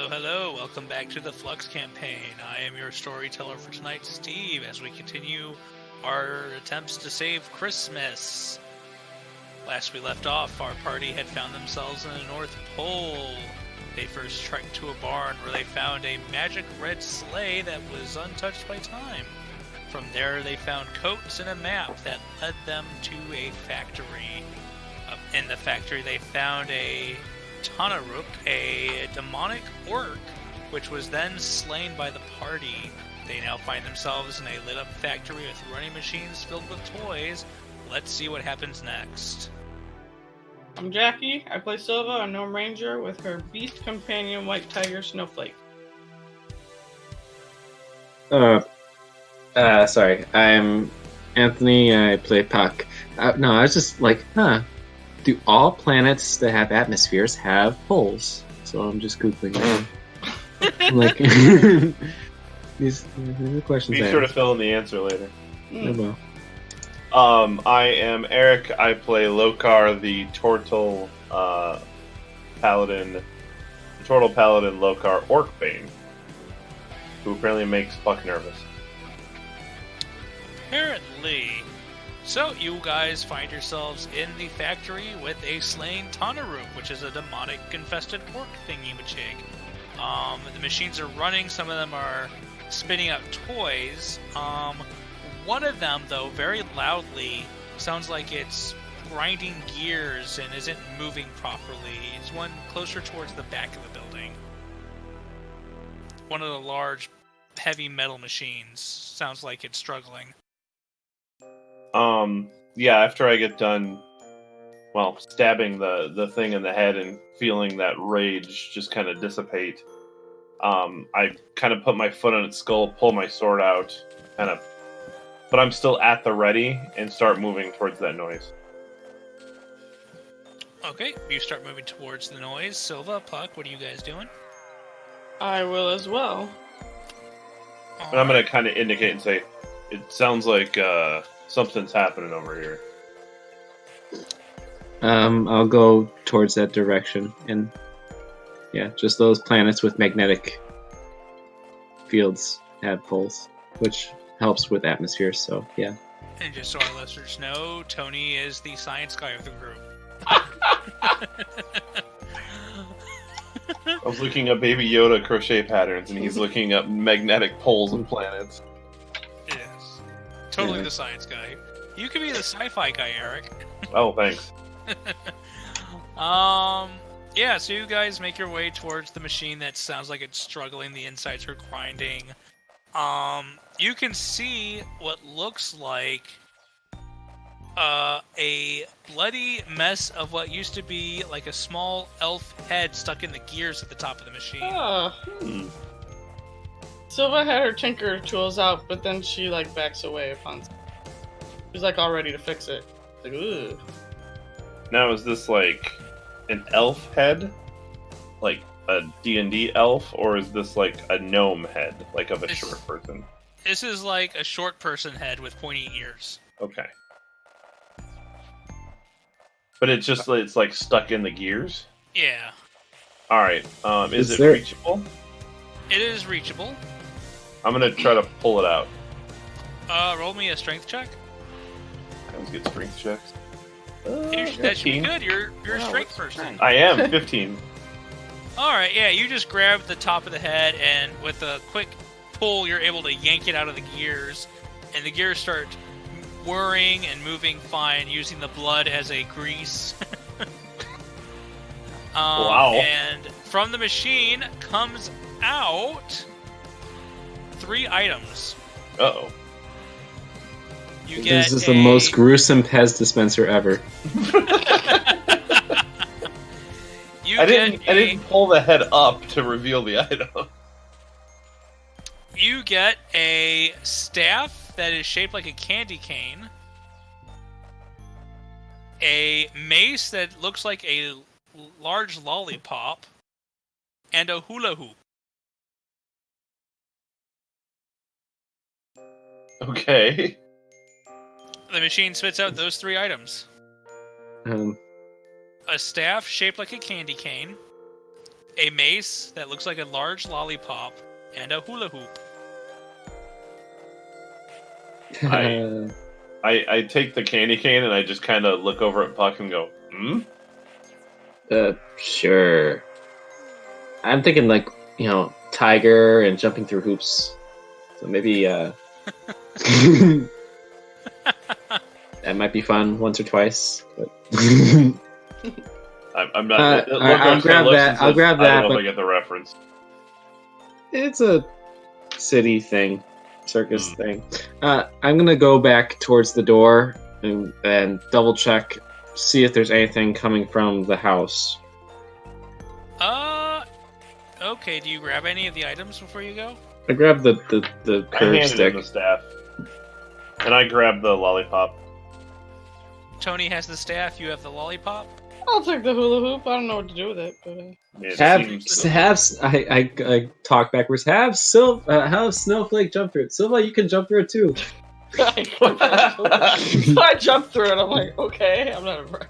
Hello, hello. Welcome back to the Flux campaign. I am your storyteller for tonight, Steve, as we continue our attempts to save Christmas. Last we left off, our party had found themselves in the North Pole. They first trekked to a barn where they found a magic red sleigh that was untouched by time. From there, they found coats and a map that led them to a factory. In the factory, they found a Tanaruk, a demonic orc, which was then slain by the party. They now find themselves in a lit-up factory with running machines filled with toys. Let's see what happens next. I'm Jackie. I play Silva, a gnome ranger, with her beast companion, White Tiger Snowflake. Sorry. I'm Anthony. I play Puck. No, I was just like, do all planets that have atmospheres have poles? So I'm just Googling them. I'm like, these are the questions. Be sure to fill in the answer later. I will. I am Eric. I play Lokar, the Turtle Paladin. The Turtle Paladin Lokar Orcbane, who apparently makes Puck nervous. Apparently. So, you guys find yourselves in the factory with a slain Tanaruk, which is a demonic-infested orc thingy-majig. The machines are running, some of them are spinning out toys. One of them, though, very loudly, sounds like it's grinding gears and isn't moving properly. It's one closer towards the back of the building. One of the large, heavy metal machines sounds like it's struggling. Yeah, after I get done, stabbing the thing in the head and feeling that rage just kind of dissipate, I kind of put my foot on its skull, pull my sword out, but I'm still at the ready, and start moving towards that noise. Okay, you start moving towards the noise. Silva, Puck, what are you guys doing? I will as well. And I'm going to kind of indicate and say, it sounds like, something's happening over here. I'll go towards that direction, and yeah, just those planets with magnetic fields have poles, which helps with atmosphere. So yeah. And just so our listeners know, Tony is the science guy of the group. I was looking up Baby Yoda crochet patterns, and he's looking up magnetic poles of planets. Yes. Totally the science guy. You could be the sci-fi guy, Eric. Oh, thanks. Yeah, so you guys make your way towards the machine that sounds like it's struggling, the insides are grinding. You can see what looks like a bloody mess of what used to be like a small elf head stuck in the gears at the top of the machine. Silva had her tinker tools out, but then she backs away upon. She's all ready to fix it. Ooh. Now, is this an elf head? Like a D&D elf? Or is this a gnome head? Of a short person? This is like a short person head with pointy ears. Okay. But it's just, it's stuck in the gears? Yeah. Alright, is it reachable? It is reachable. I'm gonna try to pull it out. Roll me a strength check. I always get strength checks. That should be good. You're a strength person. I am, 15. Alright, yeah, you just grab the top of the head, and with a quick pull, you're able to yank it out of the gears, and the gears start whirring and moving fine, using the blood as a grease. Wow. And from the machine comes out 3 items. Uh-oh. This is the most gruesome Pez dispenser ever. I didn't pull the head up to reveal the item. You get a staff that is shaped like a candy cane, a mace that looks like a large lollipop, and a hula hoop. Okay. The machine spits out those 3 items. A staff shaped like a candy cane, a mace that looks like a large lollipop, and a hula hoop. I take the candy cane and I just kind of look over at Puck and go, hmm? Sure. I'm thinking like, tiger and jumping through hoops. So maybe, that might be fun once or twice. But I'm not. I'll grab that. I'll grab that. I don't know But if I get the reference. it's a city thing, circus thing. I'm gonna go back towards the door and double check, see if there's anything coming from the house. Okay, do you grab any of the items before you go? I grab the I curve handed stick. him the staff, and I grab the lollipop. Tony has the staff, you have the lollipop? I'll take the hula hoop. I don't know what to do with it, but I talk backwards. Have Snowflake jump through it. Silva, you can jump through it too. I jumped through it. I'm like, okay, I'm not afraid.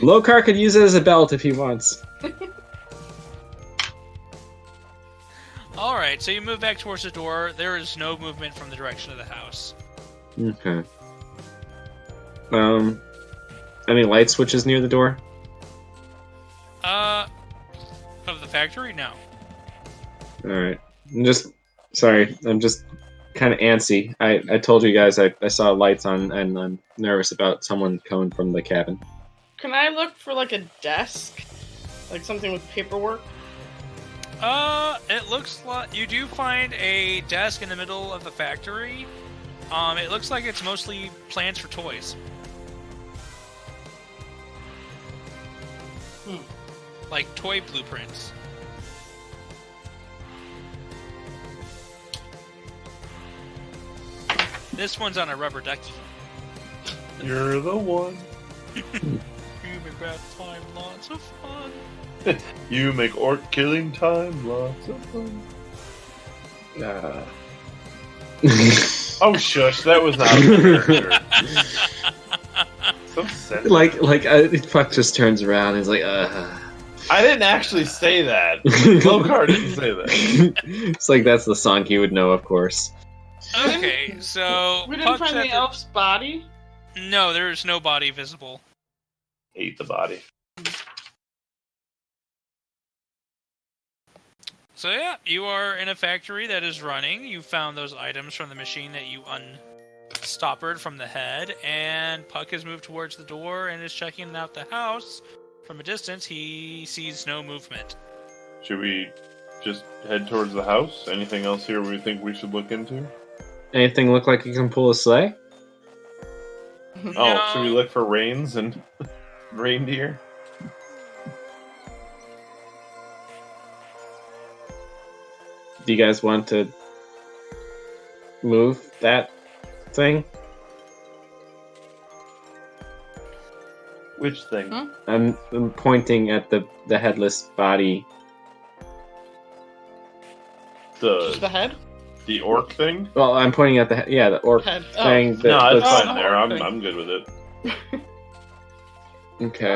Lokar could use it as a belt if he wants. Alright, so you move back towards the door. There is no movement from the direction of the house. Okay. Any light switches near the door? Of the factory? No. Alright. I'm just kind of antsy. I told you guys I saw lights on and I'm nervous about someone coming from the cabin. Can I look for like a desk? Like something with paperwork? It looks like you do find a desk in the middle of the factory. It looks like it's mostly plans for toys. Like toy blueprints. This one's on a rubber ducky. You're the one. You make that time lots of fun. You make orc killing time lots of fun. Oh shush, that was not a character. So sensitive. Puck just turns around and is like, I didn't actually say that. Lokar didn't say that. It's like that's the song he would know, of course. Okay, so We didn't Puck find said the elf's body? no, there is no body visible. Hate the body. So yeah, you are in a factory that is running. You found those items from the machine that you unstoppered from the head, and Puck has moved towards the door and is checking out the house. From a distance, he sees no movement. Should we just head towards the house? Anything else here we think we should look into? Anything look like you can pull a sleigh? Oh, No. should we look for reins and reindeer? Do you guys want to move that thing? Which thing? Huh? I'm pointing at the headless body. Just the head? The orc thing? Well, I'm pointing at the orc Head. thing. No, that that's looks- fine there. orc thing. I'm good with it. Okay.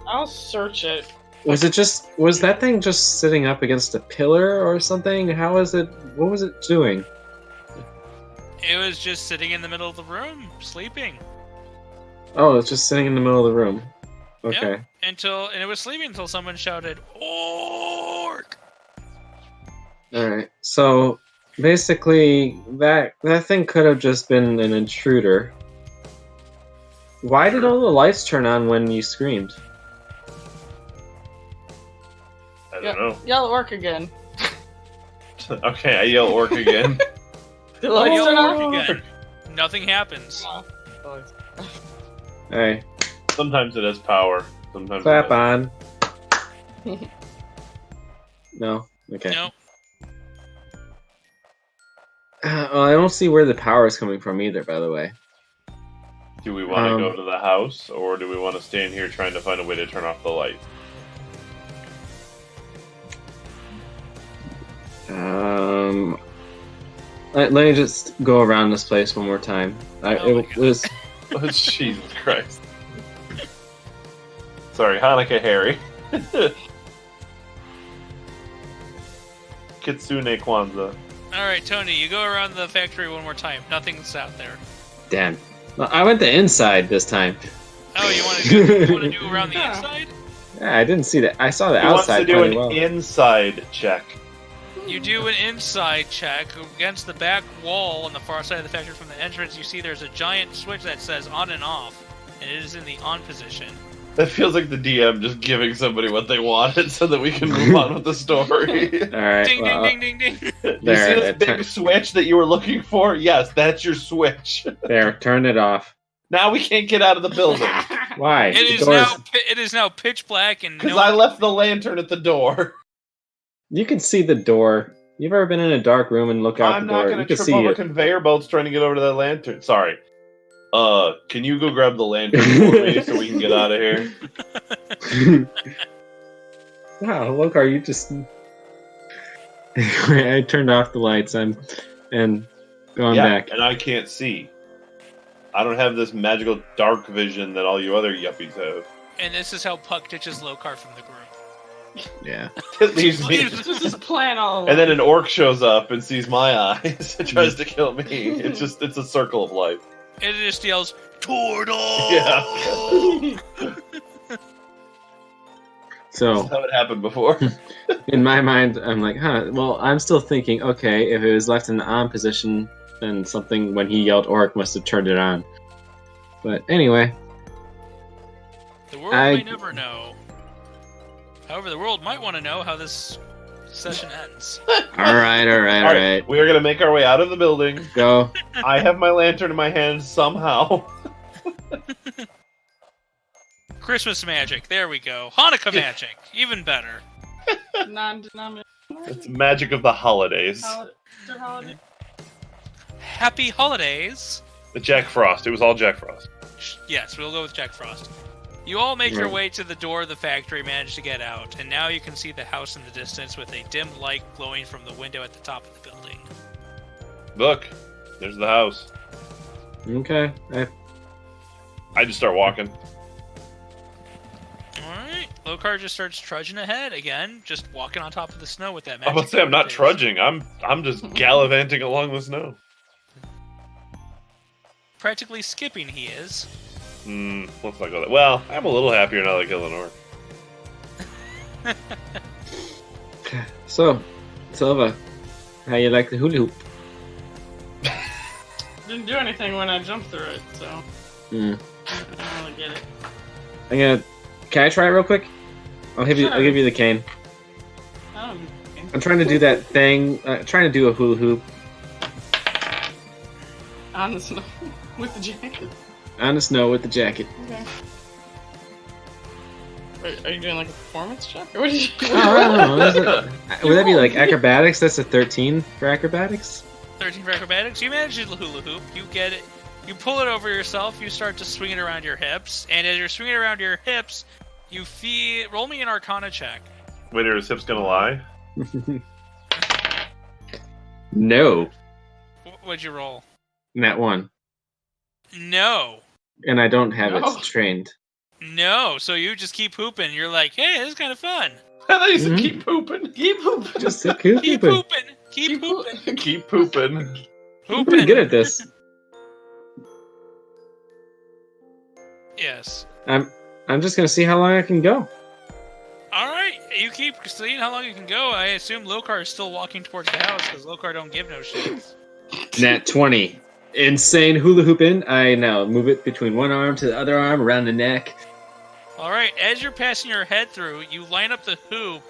I'll search it. Was that thing just sitting up against a pillar or something? How was it? What was it doing? It was just sitting in the middle of the room, sleeping. Oh, it's just sitting in the middle of the room. Okay. And it was sleeping until someone shouted, "Orc!" All right. So basically, that thing could have just been an intruder. Why did all the lights turn on when you screamed? I don't know. Yell orc again. Okay, I yell orc again. The lights Yell turn orc on? again. Nothing happens. Oh. Hey, Sometimes it has power. Sometimes clap it on. No. Okay. No. Well, I don't see where the power is coming from either. By the way. Do we want to go to the house, or do we want to stay in here trying to find a way to turn off the light? Let me just go around this place one more time. It was. Oh, Jesus Christ. Sorry, Hanukkah Harry. Kitsune Kwanzaa. All right, Tony, you go around the factory one more time. Nothing's out there. Damn. Well, I went the inside this time. Oh, you want to do around the Yeah. inside? Yeah, I didn't see that. I saw the He wants outside to do pretty an well. inside check. You do an inside check against the back wall on the far side of the factory from the entrance. You see there's a giant switch that says on and off, and it is in the on position. That feels like the DM just giving somebody what they wanted so that we can move on with the story. All right. Ding, well, ding, ding, ding, ding. You There, see this it big turn- switch that you were looking for? Yes, that's your switch. There, turn it off. Now we can't get out of the building Why? It The is door's- now pitch black and because no I left the lantern at the door. You can see the door. You've ever been in a dark room and look out I'm the not door? going You to can trip see over it. conveyor belts trying to get over to that lantern. Sorry. Can you go grab the lantern for me so we can get out of here? Wow, Lokar, you just. Anyway, I turned off the lights. I'm and going back. And I can't see. I don't have this magical dark vision that all you other yuppies have. And this is how Puck ditches Lokar from the group. Yeah. It leaves me. This is his plan all along. And then an orc shows up and sees my eyes and tries to kill me. It's a circle of life. And it just yells, Turtle! Yeah. So That's how it happened before. in my mind, I'm like, well, I'm still thinking, okay, if it was left in the on position, then something when he yelled orc must have turned it on. But anyway, The world I- may never know. However, the world might want to know how this session ends. all right. We are going to make our way out of the building. Go. I have my lantern in my hand somehow. Christmas magic, there we go. Hanukkah magic, even better. Non-denominational. It's magic of the holidays. Holiday. Happy holidays. The Jack Frost. It was all Jack Frost. Yes, we'll go with Jack Frost. You all make your Right. way to the door of the factory, manage to get out, and now you can see the house in the distance with a dim light glowing from the window at the top of the building. Look, there's the house. Okay. I just start walking. Alright, Lokar just starts trudging ahead again, just walking on top of the snow with that magic. I'm about to say I'm not advantage. trudging. I'm just gallivanting along the snow. Practically skipping, he is. Let's not go that. Well, I'm a little happier now that I killed an orc. So, Silva, how you like the hula hoop? Didn't do anything when I jumped through it, so Hmm. I don't really get it. I'm gonna. Can I try it real quick? I'll give you. I'll Sure. give you the cane. I don't know. I'm trying to do that thing. Trying to do a hula hoop On the snow with the jacket. on the snow with the jacket. Okay. Are you doing like a performance check? Or what did you? I don't know. Would that be like acrobatics? That's a 13 for acrobatics. 13 for acrobatics. You manage the hula hoop. You get it. You pull it over yourself. You start to swing it around your hips. And as you're swinging it around your hips, you feel. Roll me an Arcana check. Wait, are his hips gonna lie? No, What'd you roll? not one. No. And I don't have No. it trained. No. So you just keep hooping. You're like, hey, this is kind of fun. I thought you said Mhm. keep pooping. Keep pooping. Just a hoop. Keep hooping. Keep hooping. Keep pooping. I'm pretty Hooping. good at this. Yes. I'm just gonna see how long I can go. All right. You keep seeing how long you can go. I assume Lokar is still walking towards the house because Lokar don't give no shits. Nat 20. Insane hula hoop in. I now move it between one arm to the other arm, around the neck. All right, as you're passing your head through, you line up the hoop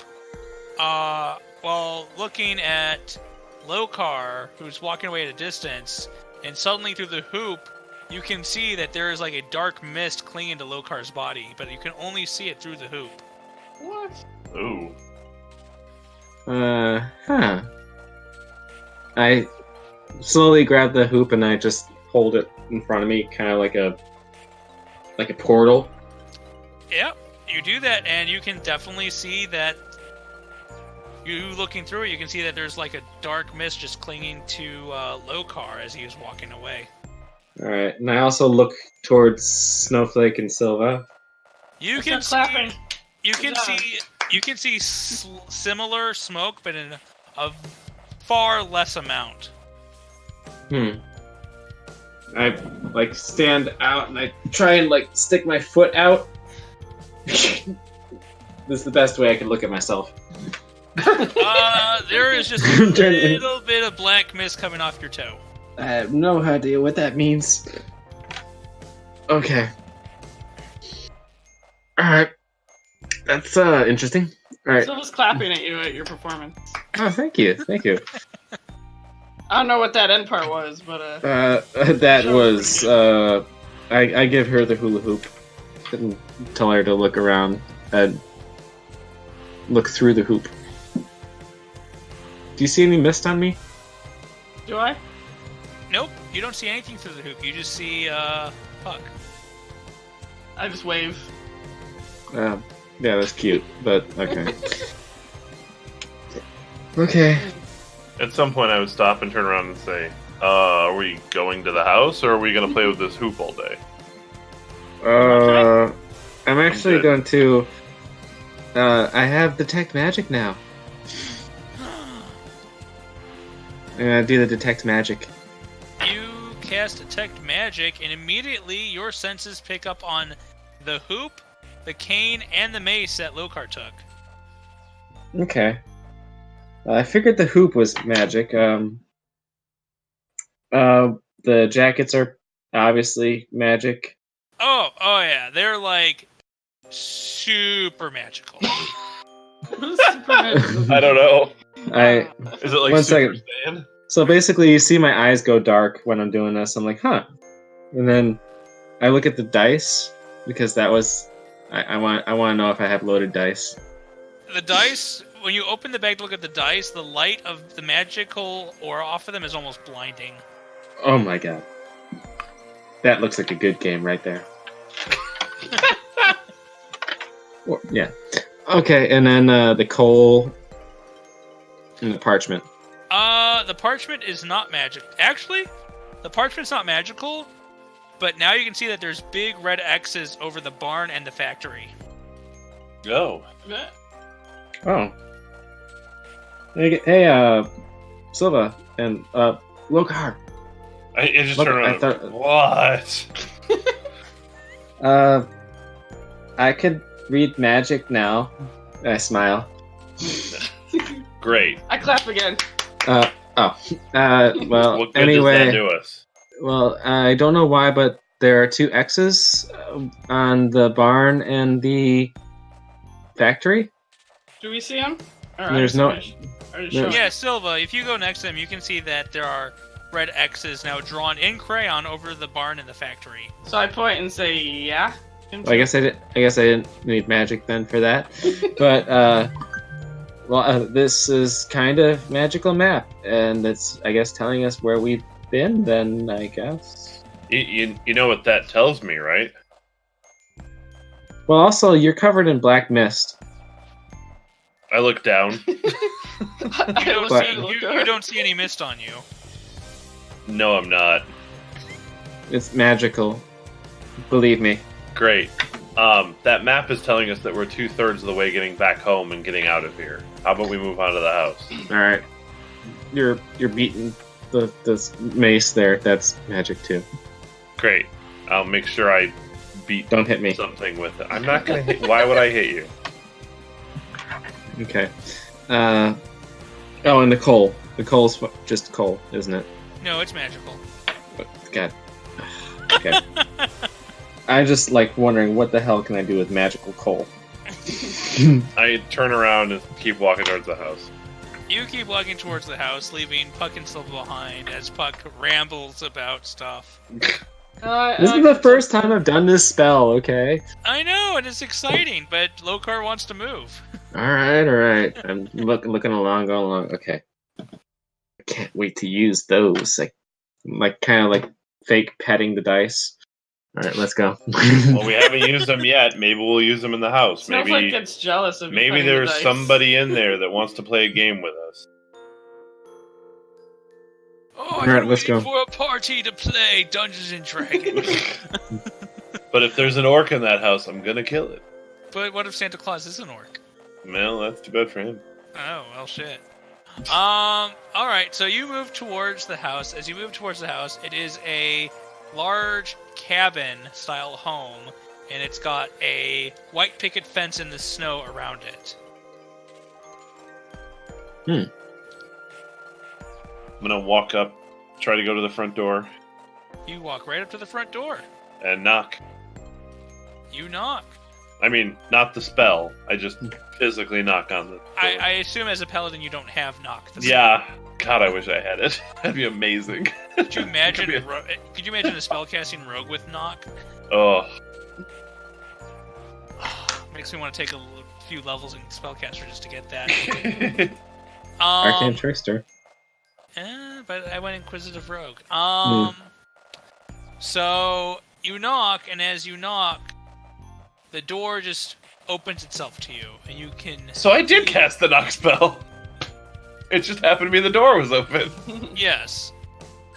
while looking at Lokar, who's walking away at a distance, and suddenly through the hoop, you can see that there is like a dark mist clinging to Lokar's body, but you can only see it through the hoop. What? Ooh. Huh. I slowly grab the hoop and I just hold it in front of me, kind of like a portal. Yep, you do that, and you can definitely see that. You looking through it, you can see that there's like a dark mist just clinging to Lokar as he is walking away. All right, and I also look towards Snowflake and Silva. You can Start see. clapping. You can Good job. see. You can see similar smoke, but in a far less amount. I like stand out and I try and like stick my foot out. This is the best way I can look at myself. There is just a little bit of black mist coming off your toe. I have no idea what that means. Okay. Alright. That's interesting. Alright. Silva's clapping at you at your performance. Oh, thank you. Thank you. I don't know what that end part was, but That was I give her the hula hoop and tell her to look around and look through the hoop. Do you see any mist on me? do I? Nope, you don't see anything through the hoop. You just see Puck. I just wave. Yeah, that's cute, but okay. Okay. At some point, I would stop and turn around and say, are we going to the house, or are we going to play with this hoop all day? I'm actually good. going to. I have detect magic now. I'm gonna do the detect magic. You cast Detect Magic, and immediately your senses pick up on the hoop, the cane, and the mace that Lokar took. Okay. I figured the hoop was magic. The jackets are obviously magic. Oh yeah, they're like super magical. I don't know. Is it like One Super second. Saiyan? So basically, you see my eyes go dark when I'm doing this. I'm like, huh. And then I look at the dice because that was I want to know if I have loaded dice. The dice, when you open the bag to look at the dice, the light of the magical aura off of them is almost blinding. Oh my god. That looks like a good game right there. Well, yeah. Okay, and then the coal and the parchment. The parchment is not magic. Actually, the parchment's not magical, but now you can see that there's big red X's over the barn and the factory. Oh. Oh. Hey, Silva and Lokar. I just Look, turned I around. thought- What? I could read magic now. I smile. Great. I clap again. Well, What good anyway. does that do us? Well, I don't know why, but there are 2 X's on the barn and the factory. Do we see him? There's no- Sure. Yeah, Silva, if you go next to them, you can see that there are red X's now drawn in crayon over the barn and the factory. So I point and say, yeah. Well, I guess I didn't need magic then for that. But this is kind of magical map, and it's I guess telling us where we've been. Then I guess. You know what that tells me, right? Well, also you're covered in black mist. I look down. You don't see any mist on you. No, I'm not. It's magical. Believe me. Great. That map is telling us that we're 2/3 of the way getting back home and getting out of here. How about we move on to the house? All right. You're beating the mace there. That's magic too. Great. I'll make sure I beat Don't hit me. something with it. I'm not gonna hit. Why would I hit you? Okay. Oh, and the coal. The coal's just coal, isn't it? No, it's magical. God. Okay. I'm just like wondering what the hell can I do with magical coal? I turn around and keep walking towards the house. You keep walking towards the house, leaving Puck and Silva behind as Puck rambles about stuff. This is the first time I've done this spell, okay? I know, and it's exciting, but Lokar wants to move. Alright. I'm looking along, going along. Okay. I can't wait to use those. Like kind of like fake petting the dice. Alright, let's go. Well, we haven't used them yet. Maybe we'll use them in the house. Snowflake gets jealous of you Maybe playing the there's dice. somebody in there that wants to play a game with us. Oh, All right, I'm let's waiting go. for a party to play Dungeons and Dragons. But if there's an orc in that house, I'm gonna kill it. But what if Santa Claus is an orc? Well, that's too bad for him. Oh, well, shit. All right. So you move towards the house. As you move towards the house, it is a large cabin-style home, and it's got a white picket fence in the snow around it. I'm gonna walk up, try to go to the front door, You walk right up to the front door. and knock. You knock. I mean, not the spell. I just physically knock on the door. I assume as a paladin you don't have knock. Yeah. God, I wish I had it. That'd be amazing. Could you imagine? Could you imagine a spellcasting rogue with knock? Oh. Makes me want to take a few levels in spellcaster just to get that. Arcane Trickster. But I went inquisitive rogue. So you knock, and as you knock, the door just opens itself to you, and you can. So I did cast the knock spell. It just happened to be the door was open. Yes.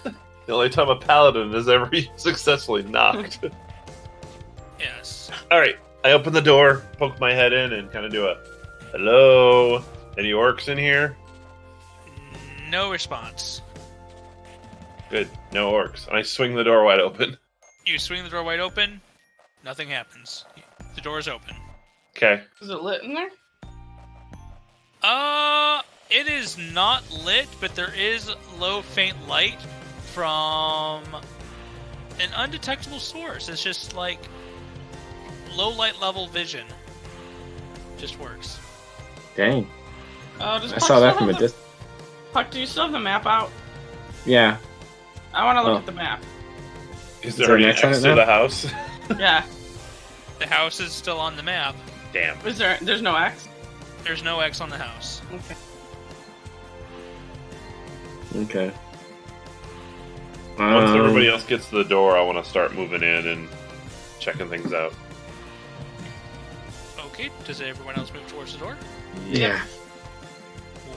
The only time a paladin has ever successfully knocked. Yes. Alright, I open the door, poke my head in, and kind of do a hello. Any orcs in here? No response. Good, no orcs. And I swing the door wide open. You swing the door wide open. Nothing happens. The door is open. Okay. Is it lit in there? It is not lit, but there is low, faint light from an undetectable source. It's just like low light level vision. Just works. Dang. Does I Puck saw that still from a have the- distance. Puck, do you still have the map out? Yeah. I want to look Oh. at the map. Is there there an any X on X it to now? the house? Yeah. The house is still on the map. Damn. There's no X? There's no X on the house. Okay. Okay. Once everybody else gets to the door, I want to start moving in and checking things out. Okay, does everyone else move towards the door? Yeah.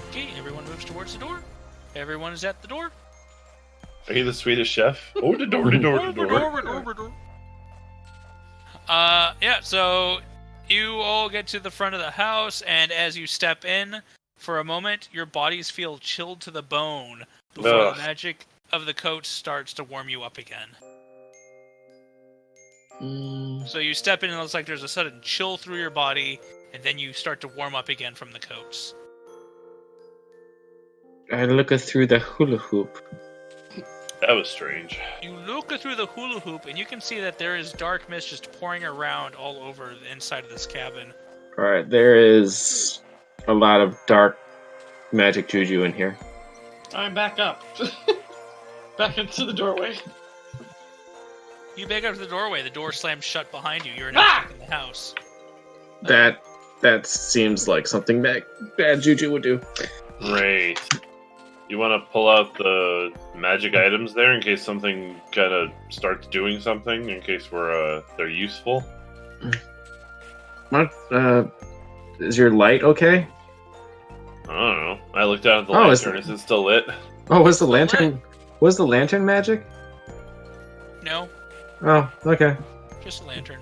Okay, everyone moves towards the door. Everyone is at the door. Are you the Swedish chef? Oh, the door, the door, the door. Yeah, so you all get to the front of the house, and as you step in, for a moment, your bodies feel chilled to the bone before Ugh. the magic of the coat starts to warm you up again. So you step in, and it looks like there's a sudden chill through your body, and then you start to warm up again from the coats. I look through the hula hoop. That was strange. You look through the hula hoop, and you can see that there is dark mist just pouring around all over the inside of this cabin. Alright, there is a lot of dark magic juju in here. Alright, back up. Back into the doorway. You back up to the doorway. The door slams shut behind you. You're now stuck in the house. That seems like something bad juju would do. Great. You want to pull out the magic items there in case something kind of starts doing something, in case they're useful? What? Is your light okay? I don't know. I looked down at the Oh, lantern. Is it still lit? Oh, was the lantern magic? No, Oh, okay. just a lantern.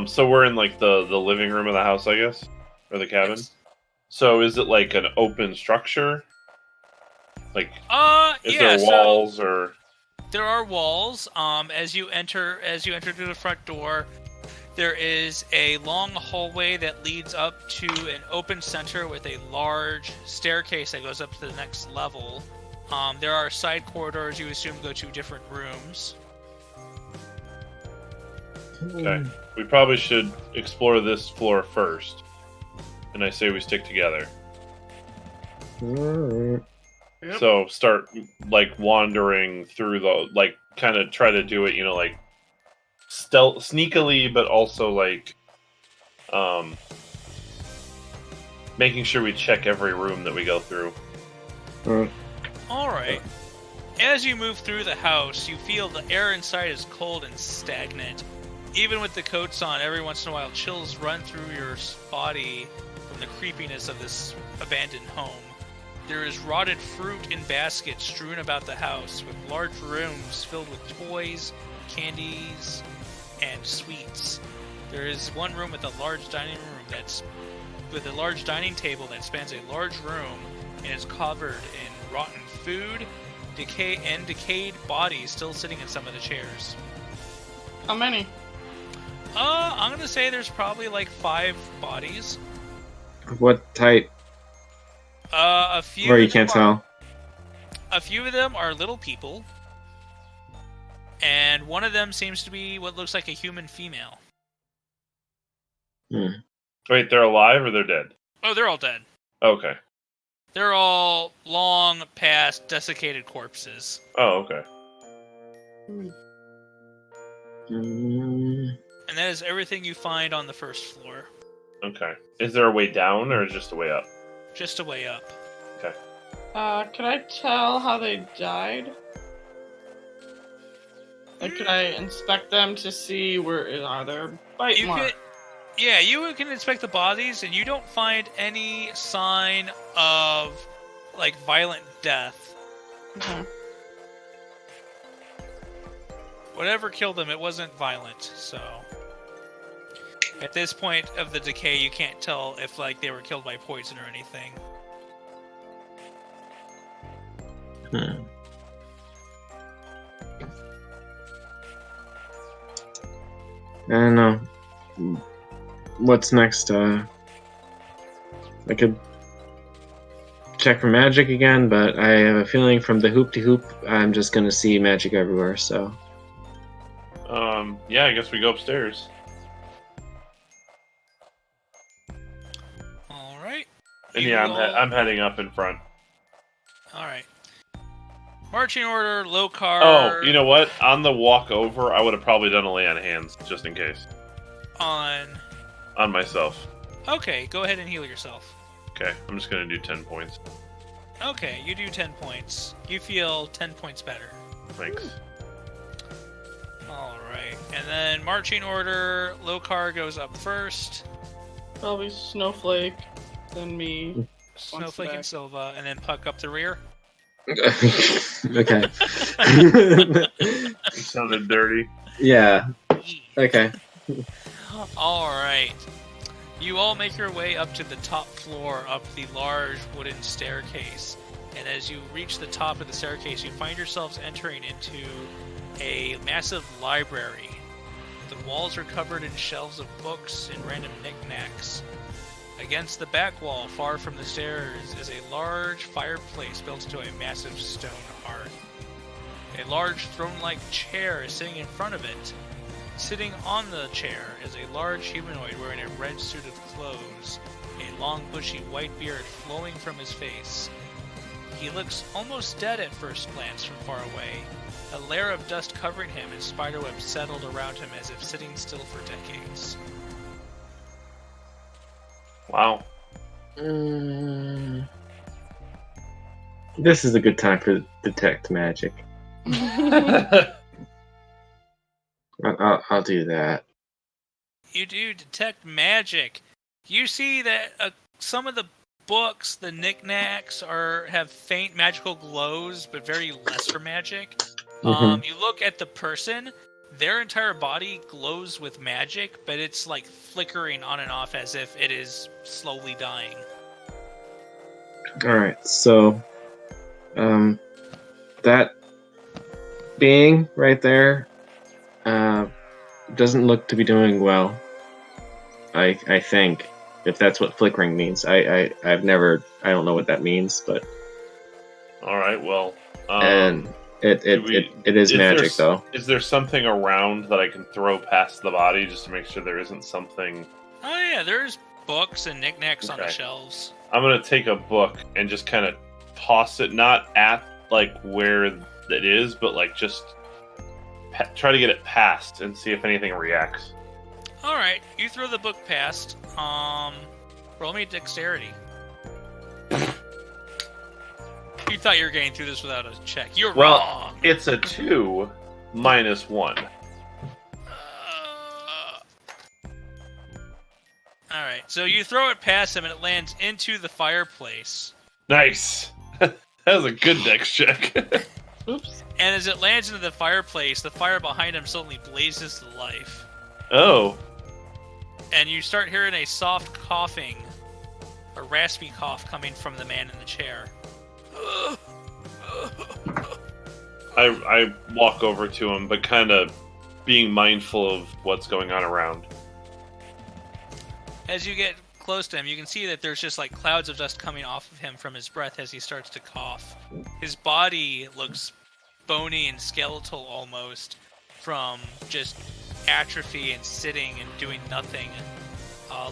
So we're in like the living room of the house, I guess, or the cabin. Yes. So is it like an open structure? Like, is Yeah, there walls or? there are walls. As you enter through the front door, there is a long hallway that leads up to an open center with a large staircase that goes up to the next level. There are side corridors you assume go to different rooms. Okay, we probably should explore this floor first. And I say we stick together. Alright. Yep. So start like wandering through the like kind of try to do it, you know, like stealth sneakily, but also like making sure we check every room that we go through. Alright. Alright. As you move through the house, you feel the air inside is cold and stagnant. Even with the coats on, every once in a while chills run through your body from the creepiness of this abandoned home. There is rotted fruit in baskets strewn about the house, with large rooms filled with toys, candies, and sweets. There is one room with a large dining room that's with a large dining table that spans a large room and is covered in rotten food, decayed bodies still sitting in some of the chairs. How many? I'm gonna say there's probably like 5 bodies. What type? A few. Or you can't tell. A few of them are little people, and one of them seems to be what looks like a human female. Wait, they're alive or they're dead? Oh, they're all dead. Okay. They're all long past desiccated corpses. Oh, okay. And that is everything you find on the first floor. Okay. Is there a way down or just a way up? Just a way up. Okay. Can I tell how they died? Like, could I inspect them to see where are there bite marks? Yeah, you can inspect the bodies, and you don't find any sign of, like, violent death. Okay. Whatever killed them, it wasn't violent, so... At this point of the decay, you can't tell if, like, they were killed by poison or anything. I don't know. What's next? I could check for magic again, but I have a feeling from the hoop to hoop, I'm just gonna see magic everywhere, so... Yeah, I guess we go upstairs. Alright. And yeah, I'm heading up in front. Alright. Marching order, low car... Oh, you know what? On the walk over, I would have probably done a lay on hands, just in case. On myself. Okay, go ahead and heal yourself. Okay, I'm just gonna do 10 points. Okay, you do 10 points. You feel 10 points better. Thanks. Alright, and then marching order, Lokar goes up first. Probably Snowflake, then me. Snowflake and Silva, and then Puck up the rear. Okay. It sounded dirty. Yeah. Okay. Alright. You all make your way up to the top floor up the large wooden staircase. And as you reach the top of the staircase, you find yourselves entering into a massive library. The walls are covered in shelves of books and random knickknacks. Against the back wall, far from the stairs, is a large fireplace built into a massive stone hearth. A large throne-like chair is sitting in front of it. Sitting on the chair is a large humanoid wearing a red suit of clothes, a long bushy white beard flowing from his face. He looks almost dead at first glance from far away, a layer of dust covering him and spiderwebs settled around him as if sitting still for decades. Wow. This is a good time for detect magic. I'll do that. You do detect magic. You see that some of the books, the knickknacks, have faint magical glows, but very lesser magic. You look at the person, their entire body glows with magic, but it's like flickering on and off as if it is slowly dying. Alright, so that being right there doesn't look to be doing well. I think, if that's what flickering means. I don't know what that means, but Alright, well and it is magic though. Is there something around that I can throw past the body just to make sure there isn't something? Oh yeah, there's books and knickknacks on the shelves. I'm gonna take a book and just kind of toss it, not at like where it is, but like just try to get it past and see if anything reacts. All right, you throw the book past. Roll me dexterity. You thought you were getting through this without a check. You're wrong. It's a 2 minus 1. All right, so you throw it past him and it lands into the fireplace. Nice. That was a good dex check. Oops. And as it lands into the fireplace, the fire behind him suddenly blazes to life. Oh. And you start hearing a soft coughing a raspy cough coming from the man in the chair. I walk over to him, but kind of being mindful of what's going on around. As you get close to him, you can see that there's just like clouds of dust coming off of him from his breath as he starts to cough. His body looks bony and skeletal almost from just atrophy and sitting and doing nothing.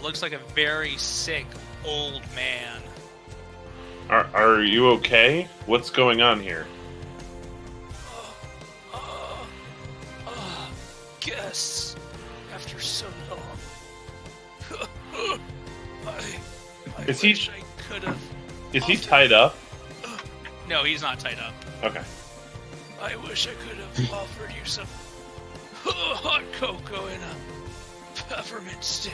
Looks like a very sick old man. Are you okay? What's going on here? Guess after so long. I Is he- wish I could have. Is he tied up? No, he's not tied up. Okay. I wish I could have offered you some hot cocoa and a peppermint stick.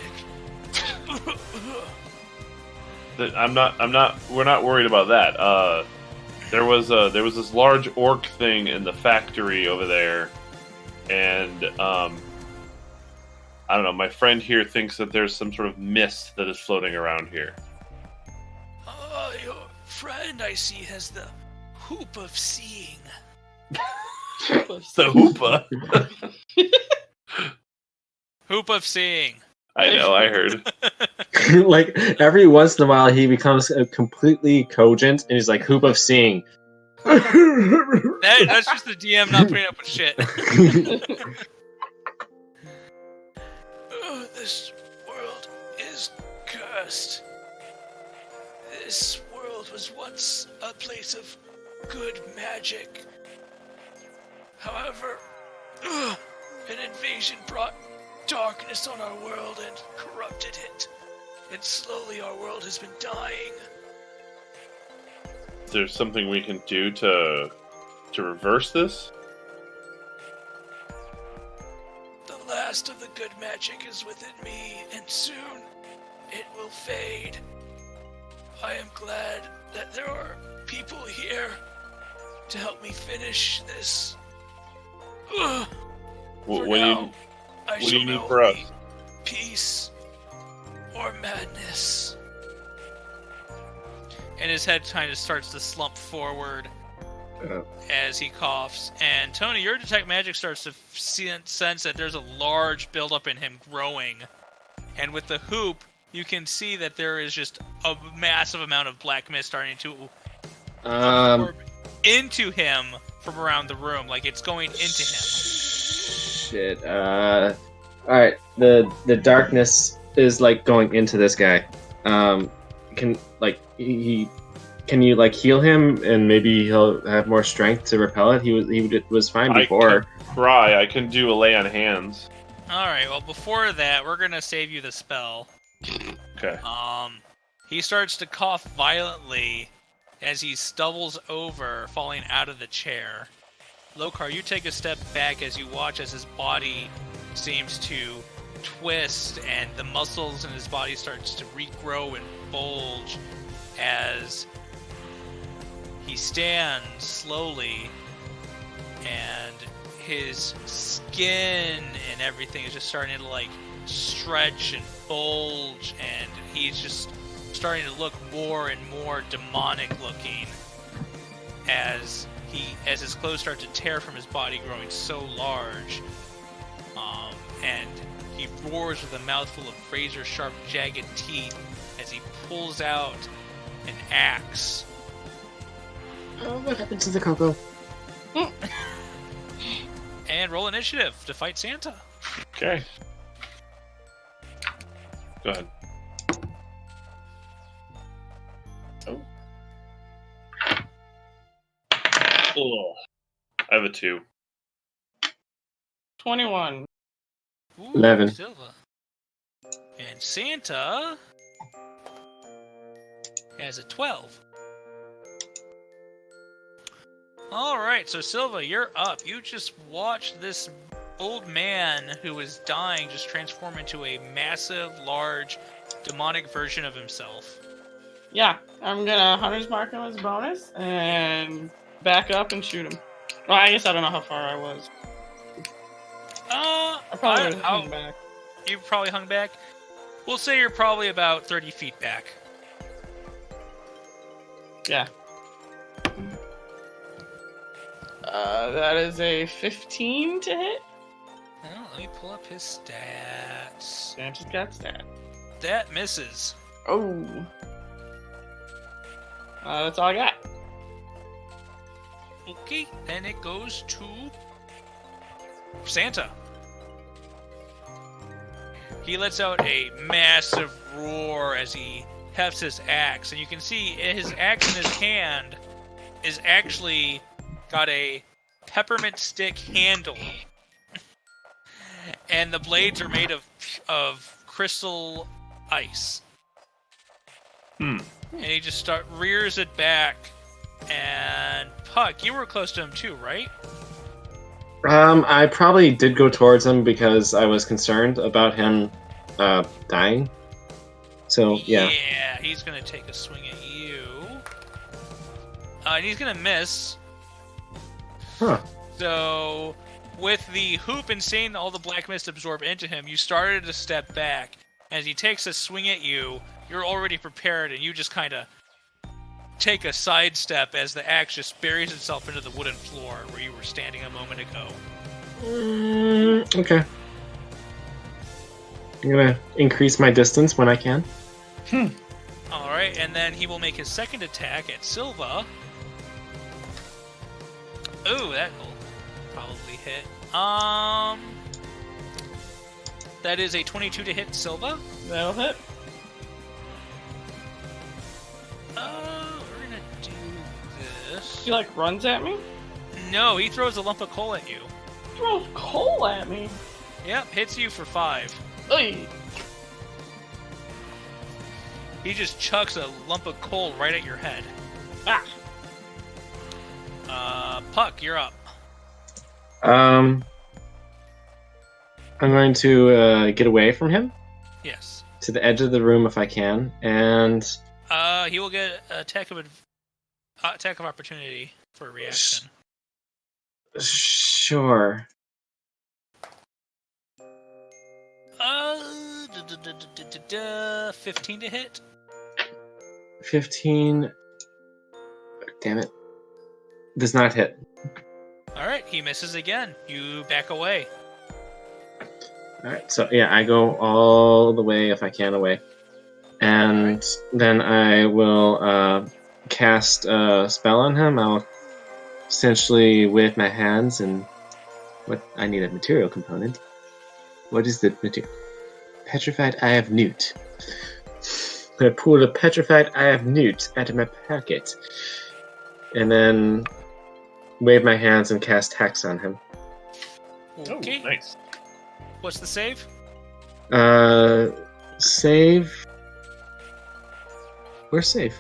We're not worried about that. There was this large orc thing in the factory over there, and I don't know. My friend here thinks that there's some sort of mist that is floating around here. Your friend, I see, has the hoop of seeing. The hoopa. Hoop of seeing. I know. I heard. Like every once in a while, he becomes completely cogent, and he's like hoop of seeing. That's just the DM not putting up with shit. This world is cursed. This world was once a place of good magic. However, an invasion brought darkness on our world and corrupted it. And slowly our world has been dying. Is there something we can do to reverse this? The last of the good magic is within me, and soon it will fade. I am glad that there are people here to help me finish this. What do now, you need for us? Peace or madness. And his head kind of starts to slump forward as he coughs. And Tony, your detect magic starts to sense that there's a large buildup in him growing. And with the hoop, you can see that there is just a massive amount of black mist starting to absorb into him from around the room, like it's going into him. Shit. All right. The darkness is like going into this guy. Can you like heal him and maybe he'll have more strength to repel it? He was fine before. I can do a lay on hands. All right. Well, before that, we're gonna save you the spell. Okay. He starts to cough violently as he stumbles over, falling out of the chair. Lokar, you take a step back as you watch as his body seems to twist and the muscles in his body starts to regrow and bulge as he stands slowly, and his skin and everything is just starting to like stretch and bulge, and he's just starting to look more and more demonic looking as his clothes start to tear from his body, growing so large. And he roars with a mouthful of razor-sharp, jagged teeth as he pulls out an axe. Oh, what happened to the cocoa? And roll initiative to fight Santa. Okay. Go ahead. Oh. I have a 2. 21. Ooh, 11. Silva. And Santa has a 12. Alright, so Silva, you're up. You just watched this old man who was dying just transform into a massive, large, demonic version of himself. Yeah, I'm gonna Hunter's Mark him as a bonus and back up and shoot him. Well, I guess I don't know how far I was. I probably would have hung back. You probably hung back. We'll say you're probably about 30 feet back. Yeah. That is a 15 to hit. Well, let me pull up his stats. Santa's got stat. That misses. Oh. That's all I got. Okay, then it goes to Santa. He lets out a massive roar as he hefts his axe, and you can see his axe in his hand is actually got a peppermint stick handle, and the blades are made of crystal ice. And he just rears it back. And Puck, you were close to him too, right? I probably did go towards him because I was concerned about him dying. So, yeah. Yeah, he's going to take a swing at you. And he's going to miss. Huh. So, with the hoop and seeing all the black mist absorb into him, you started to step back. As he takes a swing at you, you're already prepared, and you just kind of take a sidestep as the axe just buries itself into the wooden floor where you were standing a moment ago. Okay. I'm gonna increase my distance when I can. Alright, and then he will make his second attack at Silva. Ooh, that will probably hit. That is a 22 to hit Silva. That'll hit. We're gonna do this. He like runs at me. No, he throws a lump of coal at you. Throws coal at me. Yep, hits you for 5. Oy. He just chucks a lump of coal right at your head. Puck, you're up. I'm going to get away from him Yes. to the edge of the room if I can, and He will get attack of opportunity for a reaction. sure. 15 to hit. 15. Damn it. Does not hit. Alright, he misses again. You back away. Alright, so yeah, I go all the way if I can away. And then I will cast a spell on him. I'll essentially wave my hands and I need a material component. What is the material? Petrified Eye of Newt. I pull a Petrified Eye of Newt out of my pocket. And then wave my hands and cast Hex on him. Okay. Oh, nice. What's the save? Save. Where's save?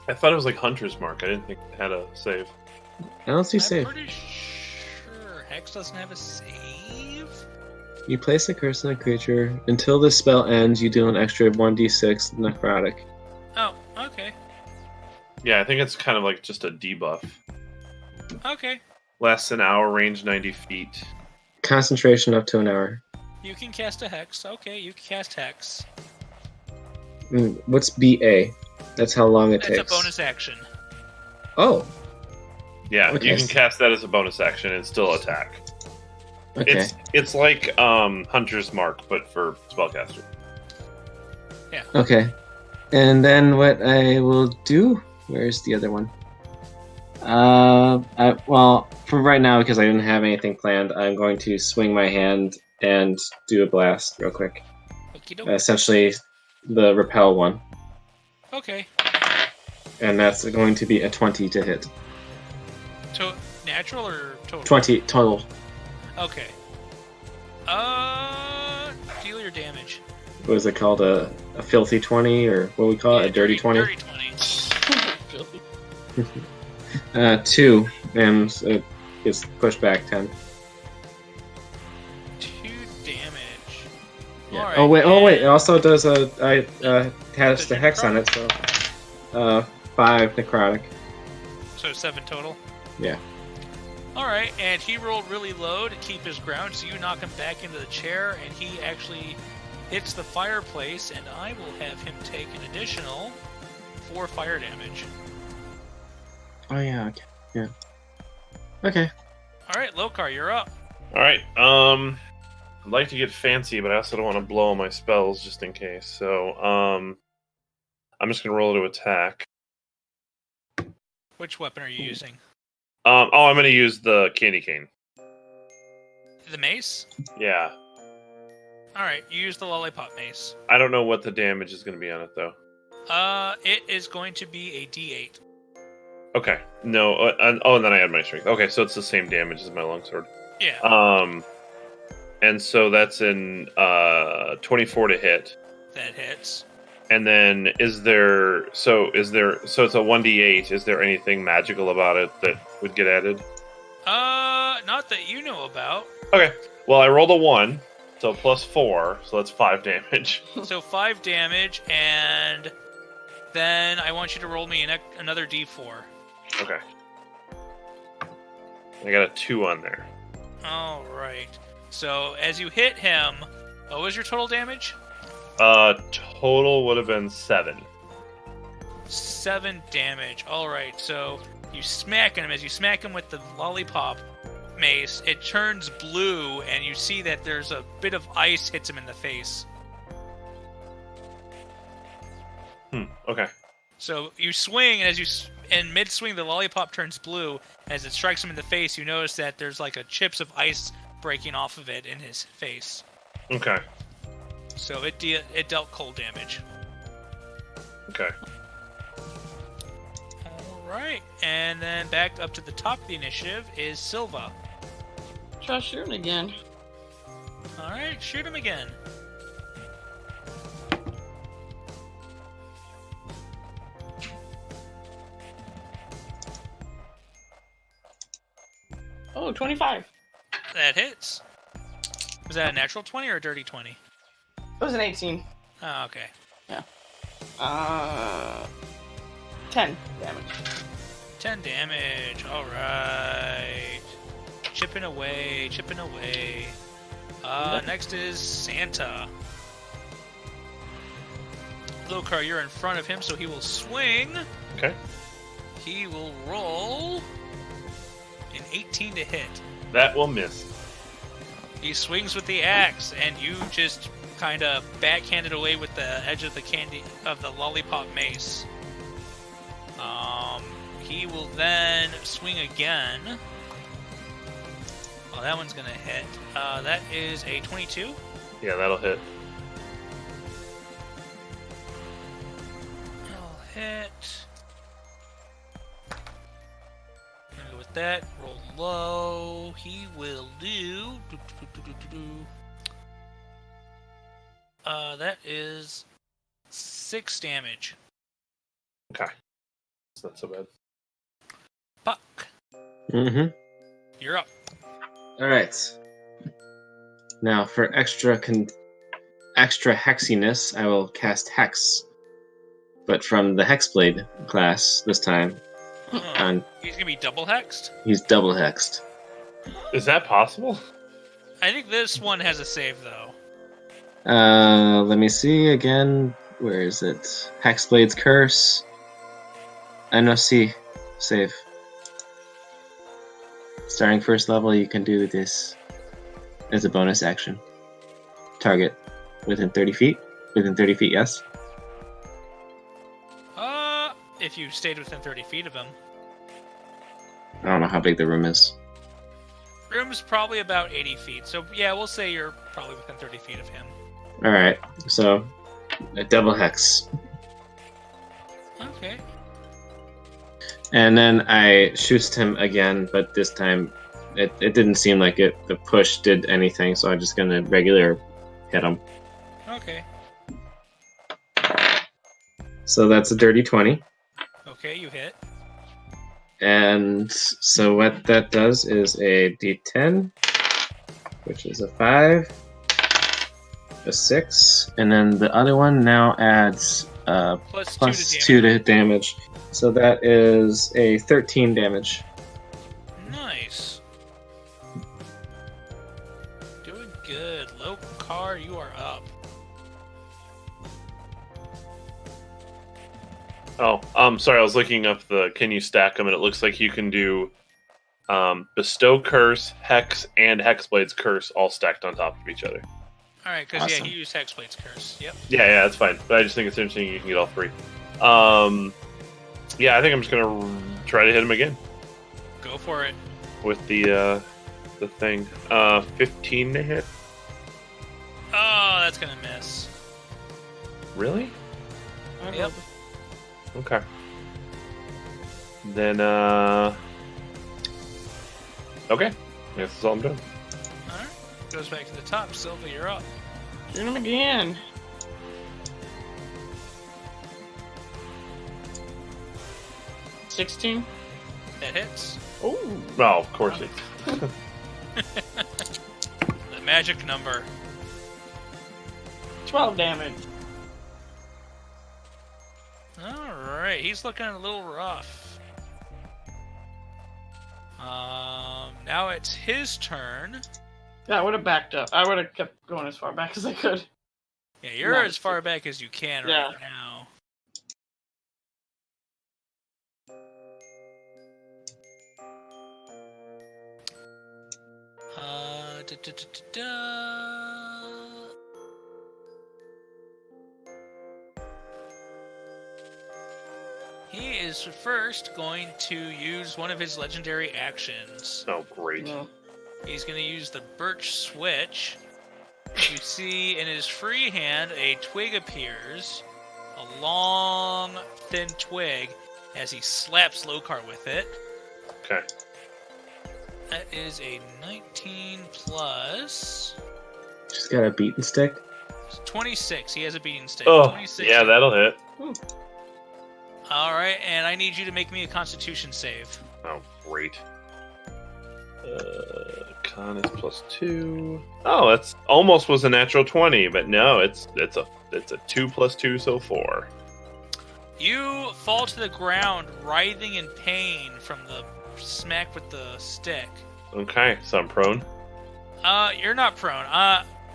I thought it was like Hunter's Mark. I didn't think it had a save. I don't see I'm save. pretty sure Hex doesn't have a save. You place a curse on a creature. Until this spell ends, you deal an extra 1d6 necrotic. Oh, okay. Yeah, I think it's kind of like just a debuff. Okay. Lasts an hour, range 90 feet. Concentration up to an hour. You can cast a Hex. Okay, you can cast Hex. What's BA? That's how long it That's takes. a bonus action. Oh, Yeah, Okay. you can cast that as a bonus action and still attack. okay. It's like Hunter's Mark, but for spellcaster. Okay. And then what I will do... Where's the other one? Well, for right now, because I didn't have anything planned, I'm going to swing my hand and do a blast real quick. Okey-doke. Essentially, the repel one. Okay. And that's going to be a 20 to hit. Natural or total? 20 total. Okay. Deal your damage. What is it called? A filthy 20? Or what we call it? A dirty 20? Dirty 20. 2. And it gets pushed back 10. 2 damage. Yeah. Alright, Oh wait! It and- also does has the hex on it, so 5 necrotic. So 7 total? Yeah. Alright, and he rolled really low to keep his ground, so you knock him back into the chair, and he actually hits the fireplace, and I will have him take an additional 4 fire damage. Oh yeah. Okay. Yeah. Okay. All right, Lokar, you're up. All right. I'd like to get fancy, but I also don't want to blow all my spells just in case. So, I'm just gonna roll to attack. Which weapon are you using? I'm gonna use the candy cane. The mace? Yeah. All right, you use the lollipop mace. I don't know what the damage is gonna be on it though. It is going to be a D8. Okay. No. And then I add my strength. Okay, so it's the same damage as my longsword. Yeah, And so that's in 24 to hit. that hits. And then it's a 1d8. Is there anything magical about it that would get added? Not that you know about. Okay. Well, I rolled a 1, so plus 4, so that's 5 damage. So 5 damage, and then I want you to roll me another D4. Okay. I got a 2 on there. All right. So as you hit him, what was your total damage? Total would have been 7. 7 damage. All right. So you smack him. As you smack him with the lollipop mace, it turns blue, and you see that there's a bit of ice hits him in the face. Okay. So you swing, and in mid-swing, the lollipop turns blue. As it strikes him in the face, you notice that there's like a chips of ice breaking off of it in his face. Okay. So it dealt cold damage. Okay. All right, and then back up to the top of the initiative is Silva. Try shooting again. All right, shoot him again. Oh, 25. That hits. Was that a natural 20 or a dirty 20? It was an 18. Oh, okay. 10 damage. 10 damage. All right. Chipping away, chipping away. Next is Santa. Lokar, you're in front of him, so he will swing. Okay. He will roll an 18 to hit. That will miss. He swings with the axe, and you just kind of backhand it away with the edge of the lollipop mace. He will then swing again. Oh, that one's gonna hit. That is a 22. Yeah, that'll hit. That'll hit. Gonna go with that. Roll low. He will do. That is 6 damage. Okay. It's not so bad. Puck, Mm-hmm. you're up. All right. Now for extra hexiness, I will cast Hex, but from the Hexblade class this time. And He's gonna be double hexed. he's double hexed. Is that possible? I think this one has a save though. Let me see again. Where is it? Hexblade's Curse. NOC. Save. Starting first level, you can do this as a bonus action. Target within 30 feet. Within 30 feet, yes. If you stayed within 30 feet of him. I don't know how big the room is. Room's probably about 80 feet, so yeah, we'll say you're probably within 30 feet of him. Alright, so a double hex. Okay. And then I shoots him again, but this time it didn't seem like the push did anything, so I'm just gonna regular hit him. Okay. So that's a dirty 20. Okay, you hit. And so what that does is a d10, which is a 5, a 6, and then the other one now adds Plus 2 to damage. So that is a 13 damage. Nice. Doing good. Lokar, you are up. Sorry, I was looking up can you stack them, and it looks like you can do bestow curse, hex, and hexblade's curse all stacked on top of each other. All right, because Awesome. he used Hexblade's curse. Yep. Yeah, that's fine. But I just think it's interesting you can get all three. Yeah, I think I'm just gonna try to hit him again Go for it. with the thing. 15 to hit. Oh, that's gonna miss. Really? Yep. Okay. Then okay. I guess that's all I'm doing. All right. Goes back to the top. Silva, you're up. Shoot him again. 16. That hits. Oh, Well, of course it. The magic number. 12 damage. All right. He's looking a little rough. Now it's his turn. Yeah, I would have backed up. I would have kept going as far back as I could. Yeah, you're Nice. as far back as you can Yeah. right now. Da, da, da, da, da. He is first going to use one of his legendary actions. Oh, great. No. He's going to use the birch switch. You see in his free hand a twig appears, a long, thin twig, as he slaps Lokar with it. Okay. That is a 19 plus She's got a beaten stick. 26. He has a beating stick. Oh, 26. yeah, that'll hit. All right, and I need you to make me a Constitution save. Oh, great. Con is +2. Oh, that's almost was a natural 20, but no, it's a 2 + 2, so 4. You fall to the ground, writhing in pain from the smack with the stick. Okay, so I'm prone. You're not prone.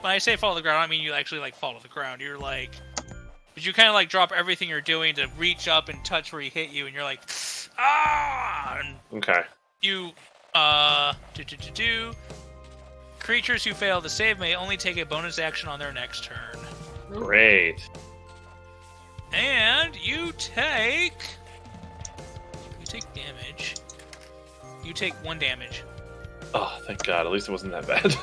When I say fall to the ground, I mean you actually like fall to the ground. You're like, but you kind of like drop everything you're doing to reach up and touch where he hit you, and you're like, ah! And Okay. you, Creatures who fail to save may only take a bonus action on their next turn. Great. And you take damage. You take 1 damage. Oh, thank God. At least it wasn't that bad.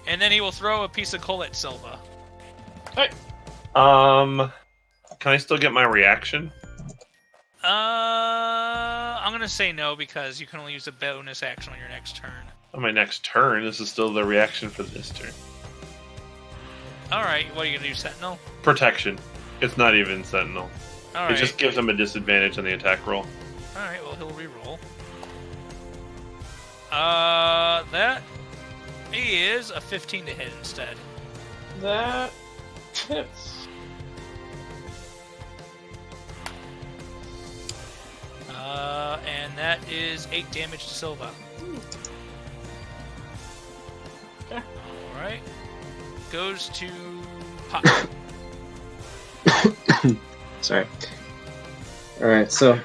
And then he will throw a piece of coal at Silva. Can I still get my reaction? I'm gonna say no because you can only use a bonus action on your next turn. On my next turn, this is still the reaction for this turn. Alright, what are you gonna do, Sentinel? Protection. It's not even Sentinel. Alright. It just gives him a disadvantage on the attack roll. Alright, well, he'll reroll. That is a 15 to hit instead. That hits. And that is 8 damage to Silva. Okay. Alright. Goes to Pop. Sorry. Alright, so,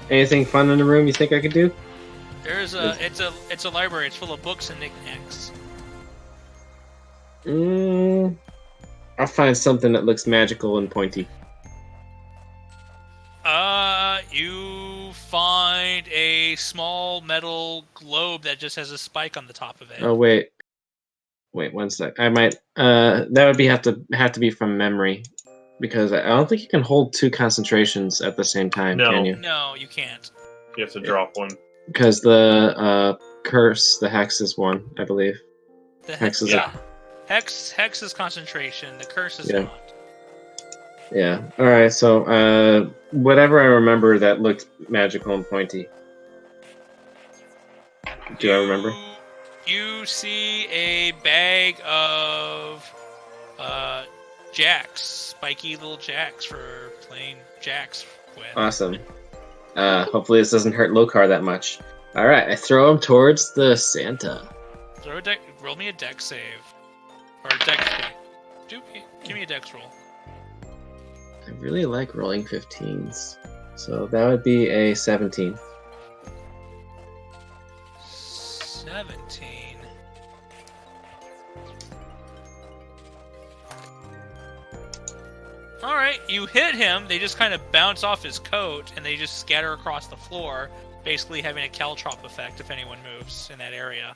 anything fun in the room you think I could do? There's it's a library. It's full of books and knickknacks. I'll find something that looks magical and pointy. You find a small metal globe that just has a spike on the top of it. Oh, wait, 1 sec. I might, that would have to be from memory. Because I don't think you can hold 2 concentrations at the same time, No. can you? No, you can't. You have to drop one. Because the curse, the hex is 1, I believe. The Hex is Yeah. Hex is concentration. The curse is Yeah. not. Yeah. Alright, so whatever I remember that looked magical and pointy. Do I remember? You see a bag of jacks, spiky little jacks for playing jacks with. Awesome. Hopefully this doesn't hurt Lokar that much. Alright, I throw him towards the Santa. Roll me a dex save. Or a dex save. Give me a dex roll. really like rolling 15s. So that would be a 17. 17. Alright, you hit him, they just kind of bounce off his coat, and they just scatter across the floor, basically having a caltrop effect if anyone moves in that area.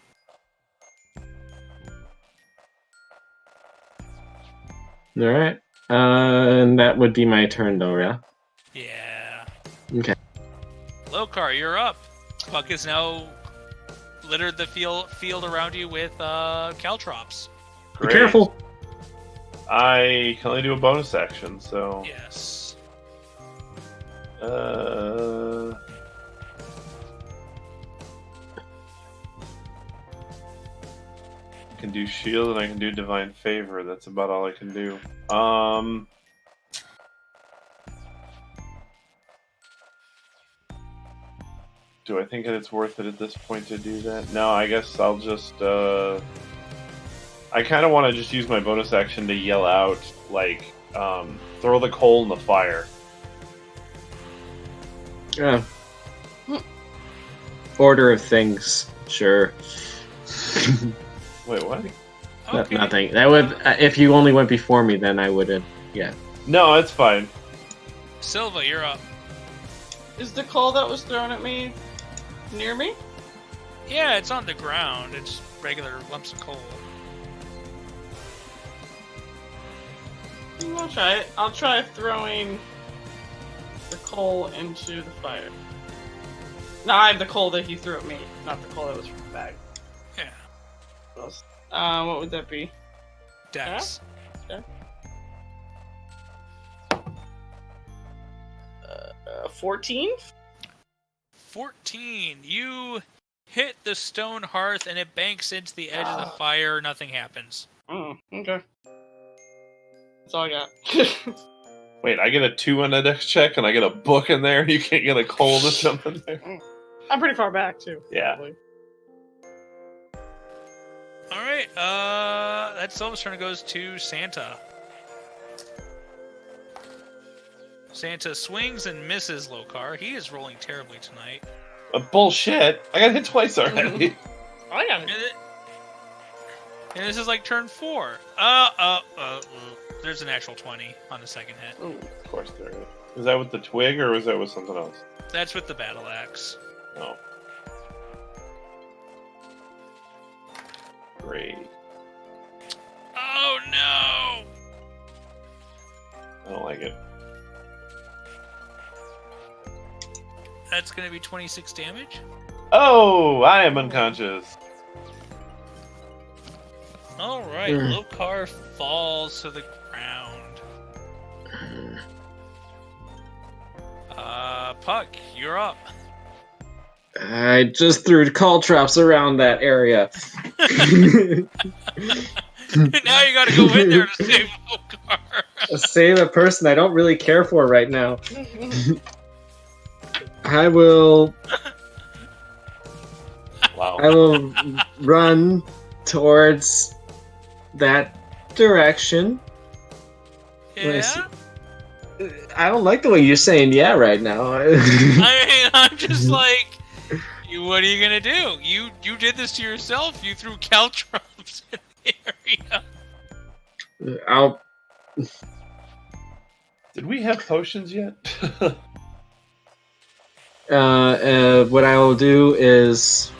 Alright. And that would be my turn, though, yeah? Yeah. Okay. Lokar, you're up. Puck has now littered the field around you with caltrops. Be careful! I can only do a bonus action, so... Yes. I can do shield and I can do divine favor. That's about all I can do. Do I think that it's worth it at this point to do that? No, I guess I'll just, I kind of want to just use my bonus action to yell out, like, throw the coal in the fire. Yeah. Order of things, sure. Wait, what? Okay. Nothing. That would, if you only went before me, then I wouldn't. Yeah. No, it's fine. Silva, you're up. Is the coal that was thrown at me near me? Yeah, it's on the ground. It's regular lumps of coal. I'll try it. I'll try throwing the coal into the fire. No, I have the coal that he threw at me, not the coal that was from the bag. Yeah. What would that be? Dex. Yeah. 14? 14. You hit the stone hearth and it banks into the edge of the fire. Nothing happens. Oh, okay. That's all I got. Wait, I get a 2 on a dex check and I get a book in there and you can't get a coal to jump in there? I'm pretty far back, too. Yeah. Probably. Alright, that Silva's turn goes to Santa. Santa swings and misses Lokar. He is rolling terribly tonight. Bullshit! I got hit twice already. I got it. And this is like turn 4. There's an actual 20 on the second hit. Ooh. Of course there is. Is that with the twig or was that with something else? That's with the battle axe. No. Great. Oh no! I don't like it. That's gonna be 26 damage. Oh, I am unconscious. Alright, Lokar falls to the ground. Puck, you're up. I just threw call traps around that area. Now you gotta go in there to save Lokar. Save a person I don't really care for right now. I will run towards that direction. Yeah? I don't like the way you're saying yeah right now. I mean, I'm just like, what are you gonna do? You did this to yourself. You threw caltrops in the area. I'll... Did we have potions yet? What I will do is...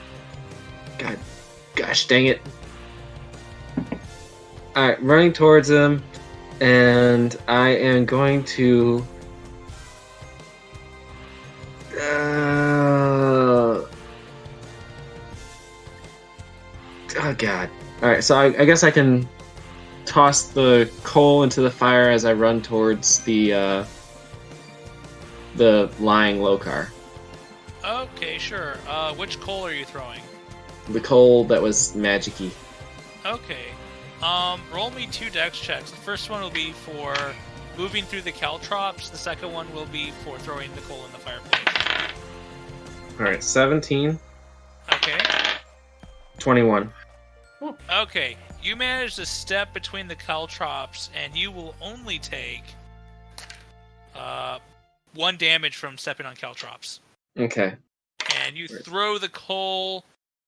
Gosh dang it. Alright, running towards him, and I am going to... Oh god. Alright, so I guess I can toss the coal into the fire as I run towards the lying Lokar. Okay, sure. Which coal are you throwing? The coal that was magic-y. Okay. Roll me 2 dex checks. The first one will be for moving through the caltrops. The second one will be for throwing the coal in the fireplace. Alright, 17. Okay. 21. Okay. You manage to step between the caltrops, and you will only take 1 damage from stepping on caltrops. Okay. And you throw the coal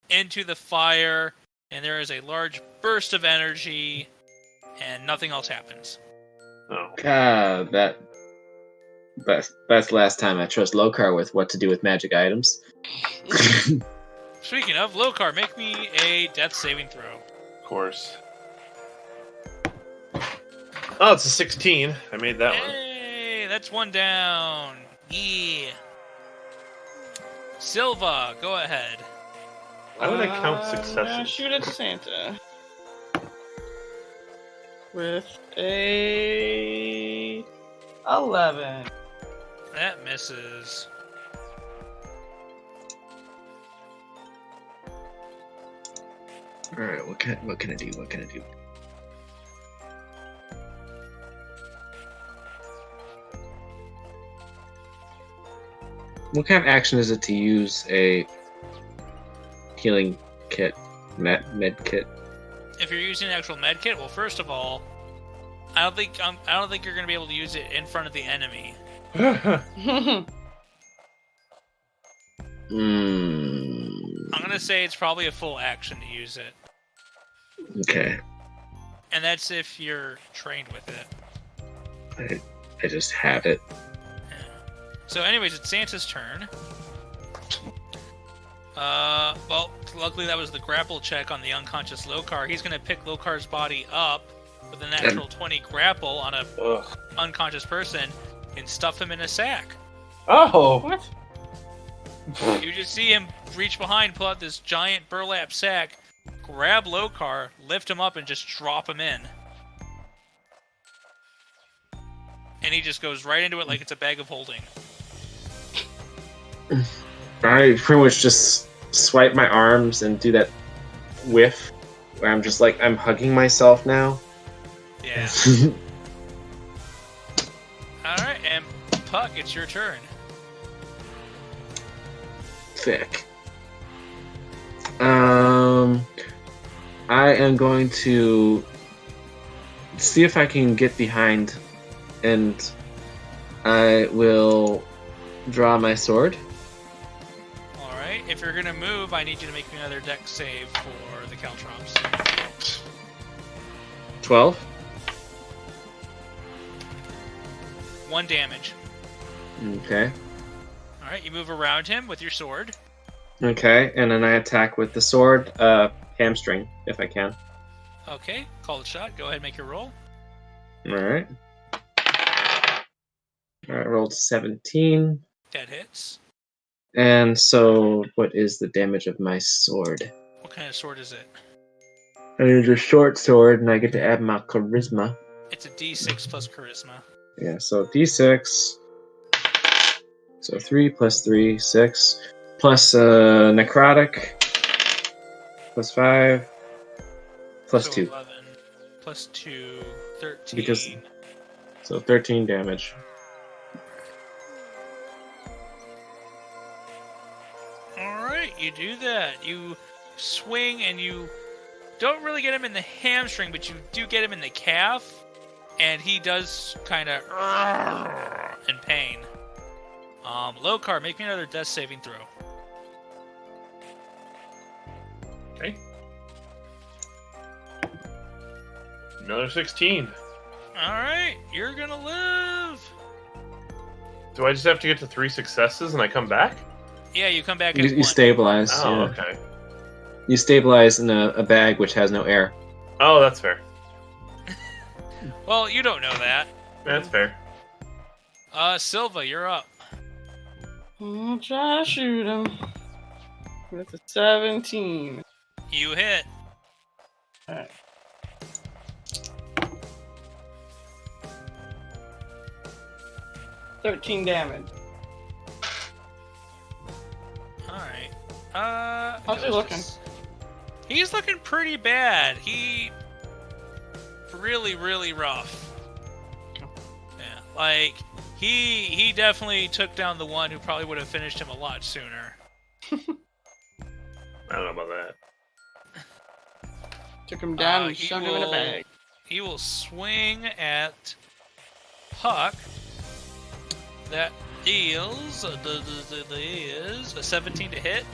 into the fire, and there is a large burst of energy, and nothing else happens. Oh. That's the last time I trust Lokar with what to do with magic items. Speaking of, Lokar, make me a death saving throw. Of course. Oh, it's a 16. I made that one. Hey, that's 1 down. Yeah. Silva, go ahead. Why would I count I'm gonna successes? shoot at Santa. With a 11. That misses. All right. What can I do? What can I do? What kind of action is it to use a healing kit, med kit? If you're using an actual med kit, well, first of all, I don't think you're going to be able to use it in front of the enemy. I'm going to say it's probably a full action to use it. Okay. And that's if you're trained with it. I just have it. So anyways, it's Santa's turn. Well, luckily that was the grapple check on the unconscious Lokar. He's going to pick Lokar's body up with a natural 20 grapple on a unconscious person and stuff him in a sack. Oh! What? You just see him reach behind, pull out this giant burlap sack, grab Lokar, lift him up, and just drop him in. And he just goes right into it like it's a bag of holding. I pretty much just swipe my arms and do that whiff where I'm just like, I'm hugging myself now. Yeah. Alright, and Puck, it's your turn. Thick. I am going to see if I can get behind, and I will draw my sword. Alright, if you're gonna move, I need you to make me another dex save for the caltrops. 12. 1 damage. Okay. Alright, you move around him with your sword. Okay, and then I attack with the sword, hamstring, if I can. Okay, call the shot. Go ahead and make your roll. Alright. Alright, rolled 17. That hits. And so, what is the damage of my sword? What kind of sword is it? It is a short sword, and I get to add my charisma. It's a d6 plus charisma. Yeah, so d6. So 3 plus 3, 6. Plus necrotic. Plus 5. Plus So 2. 11. Plus 2, 13. Because- So 13 damage. Alright, you do that. You swing and you don't really get him in the hamstring, but you do get him in the calf. And he does kind of in pain. Lokar, make me another death saving throw. Okay. Another 16. Alright, you're gonna live. Do I just have to get to 3 successes and I come back? Yeah, you come back You at 1. stabilize. Oh, Yeah. okay. You stabilize in a bag which has no air. Oh, that's fair. Well, you don't know that. That's fair. Silva, you're up. I'll try to shoot him. With a 17. You hit. Alright. $13 damage. Alright. How's he looking? He's looking pretty bad. He really, really rough. Yeah, like he definitely took down the one who probably would have finished him a lot sooner. I don't know about that. Took him down and he shoved him in a will- bag. He will swing at Puck That is a 17 to hit.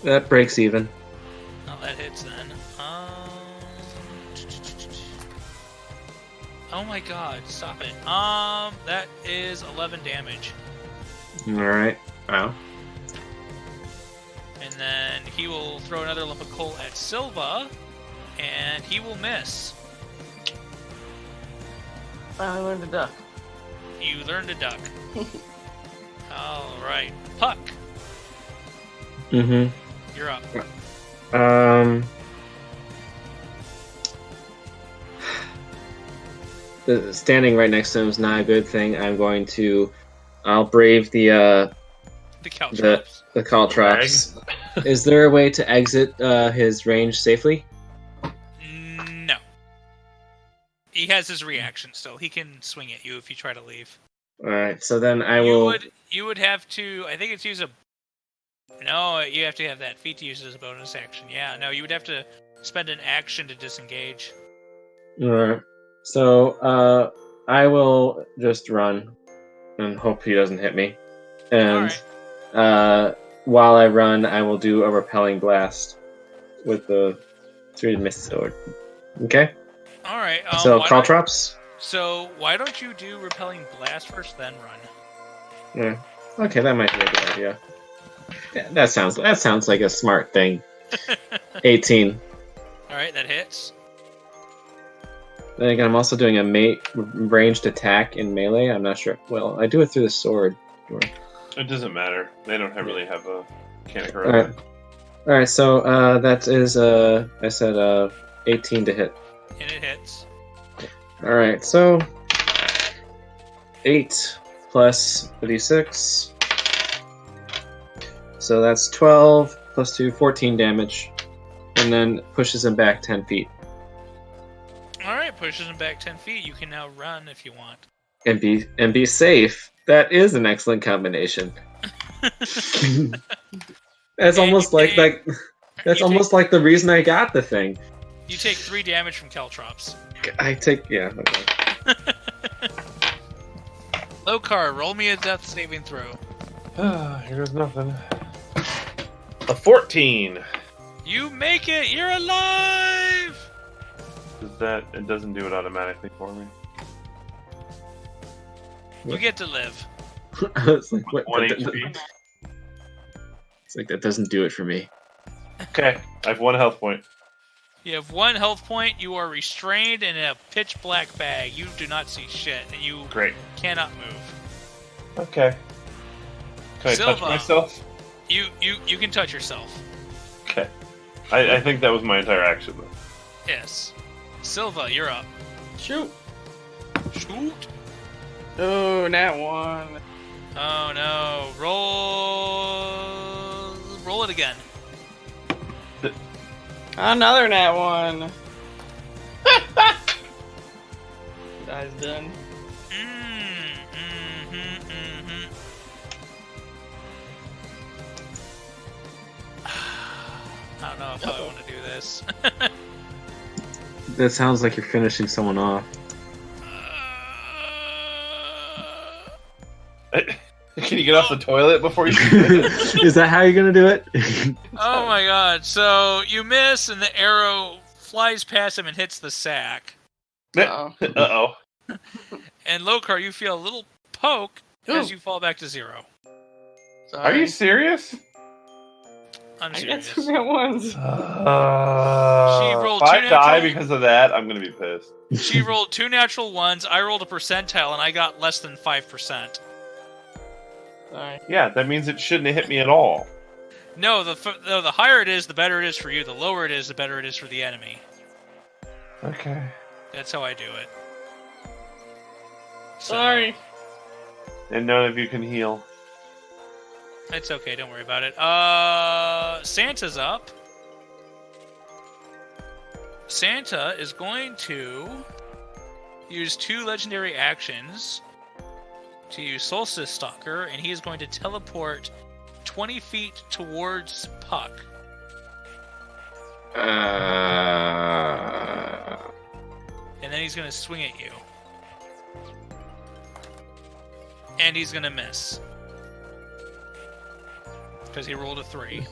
That breaks even. Oh, that hits then. Oh my god, stop it. That is 11 damage. Alright. Wow. And then he will throw another lump of coal at Silva, and he will miss. Finally learned to duck. You learn to duck. Alright. Puck, Mm-hmm. you're up. Standing right next to him is not a good thing. I'll brave the Caltrops. Caltrops. Is there a way to exit his range safely? No. He has his reaction still. He can swing at you if you try to leave. Alright, so then I will... You would have to... I think it's use a... No, you have to have that feat to use as a bonus action. Yeah, no, you would have to spend an action to disengage. Alright. So, I will just run and hope he doesn't hit me. And, while I run, I will do a repelling blast with the 3 mist sword. Okay? Alright. So, Caltrops? So, why don't you do repelling blast first, then run? Yeah. Okay, that might be a good idea. Yeah, that sounds like a smart thing. 18. Alright, that hits. Then again, I'm also doing a ranged attack in melee. I'm not sure. Well, I do it through the sword. It doesn't matter. They don't really have a mechanic around Alright. it. Alright, so that is, I said 18 to hit. And it hits. Alright, so 8 plus 36. So that's 12 plus 2, 14 damage. And then pushes him back 10 feet. Alright, pushes him back 10 feet. You can now run if you want. And be safe. That is an excellent combination. That's almost like almost like the reason I got the thing. You take 3 damage from Caltrops. Okay. Lokar, roll me a death saving throw. Here goes nothing. A 14. You make it! You're alive! It doesn't do it automatically for me. You get to live. It's like, what, 1 HP. It's like that doesn't do it for me. Okay, I have 1 health point. You have 1 health point, you are restrained in a pitch black bag. You do not see shit, and you Great. cannot move. Okay. Can I touch Silva. myself? You can touch yourself. Okay. I think that was my entire action though. Yes. Silva, you're up. Shoot. Shoot. Oh, nat 1. Oh no. Roll it again. Another nat 1. Guy's done. I don't know if I want to do this. That sounds like you're finishing someone off. Can you get off the toilet before you? Is that how you're gonna do it? Oh my god. So you miss and the arrow flies past him and hits the sack. Uh-oh. Uh-oh. And Lokar, you feel a little poke as you fall back to 0. Sorry. Are you serious? I'm I got serious. 2 nat 1s. She rolled if I 2 die natural- because of that, I'm gonna be pissed. She rolled 2 natural ones, I rolled a percentile, and I got less than 5%. Sorry. Yeah, that means it shouldn't have hit me at all. No, the higher it is, the better it is for you. The lower it is, the better it is for the enemy. Okay. That's how I do it. So, Sorry. And none of you can heal. It's okay, don't worry about it. Santa's up. Santa is going to use 2 legendary actions to use Solstice Stalker, and he is going to teleport 20 feet towards Puck. And then he's going to swing at you. And he's gonna miss. Because he rolled a 3.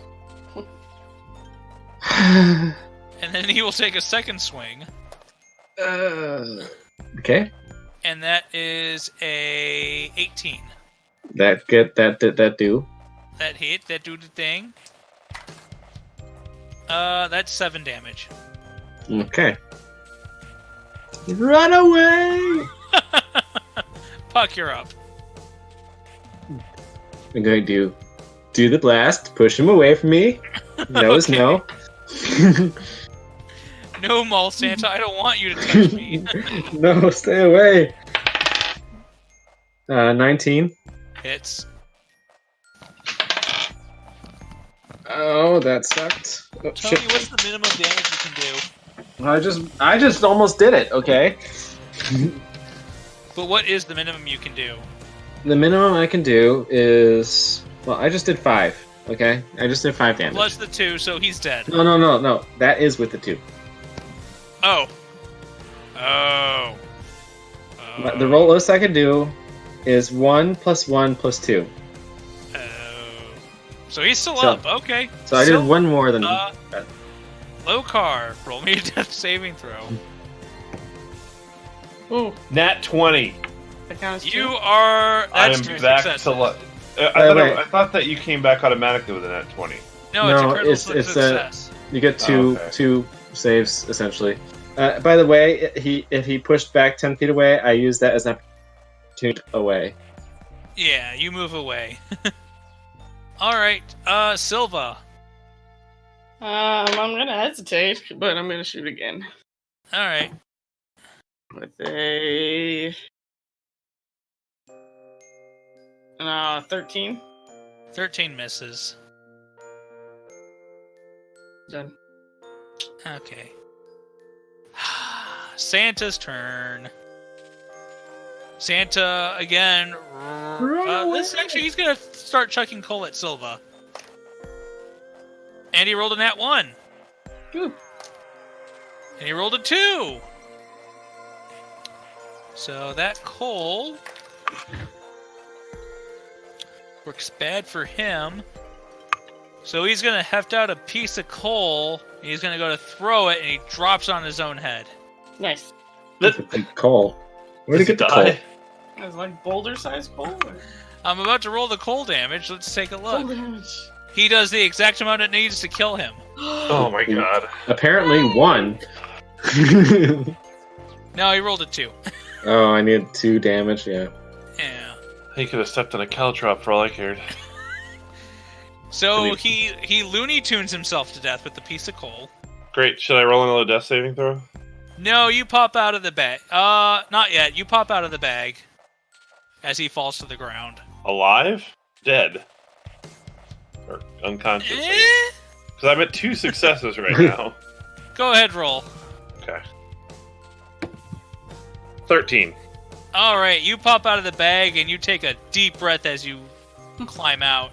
And then he will take a second swing. Okay. And that is a 18. That do. That hit, that do the thing. That's 7 damage. Okay. Run away! Puck, you're up. I'm going to do the blast, push him away from me. No is no. No, Mall Santa, I don't want you to touch me. No, stay away. 19. Hits. Oh, that sucked. Oh, Tony, shit. what's the minimum damage you can do? I just almost did it, okay? But what is the minimum you can do? The minimum I can do is... Well, I just did 5, okay? I just did 5 damage. Plus the 2, so he's dead. No. That is with the 2. Oh. But the lowest I can do is 1 + 1 + 2. Oh. So he's still So- up, okay. So I did one more than... Lokar, roll me a death saving throw. Ooh, Nat 20. that counts You too. are... I That's am 2 back successes. to luck. wait. I thought that you came back automatically with a nat 20. No, it's a No, critical it's a- success. You get Oh, okay. two saves, essentially. By the way, if he pushed back 10 feet away, I use that as an opportunity away. Yeah, you move away. Alright, Silva. I'm gonna hesitate, but I'm gonna shoot again. Alright. With a 13. 13 misses. Done. Okay. Santa's turn. Santa, again... he's gonna start chucking coal at Silva. And he rolled a nat 1. Ooh. And he rolled a 2. So that coal works bad for him. So he's going to heft out a piece of coal. And he's going to go to throw it, and he drops on his own head. Nice. That's a big coal. Where'd he get the coal? That's like boulder-sized coal. I'm about to roll the coal damage. Let's take a look. Coal damage. He does the exact amount it needs to kill him. Oh my god. Apparently 1. No, he rolled a 2. Oh, I need 2 damage, yeah. Yeah. He could have stepped on a caltrop for all I cared. So he Looney Tunes himself to death with the piece of coal. Great. Should I roll another death saving throw? No, you pop out of the bag. Not yet. You pop out of the bag as he falls to the ground. Alive? Dead? Or unconscious? Because I'm at 2 successes right now. Go ahead, roll. Okay. 13. All right, you pop out of the bag and you take a deep breath as you climb out.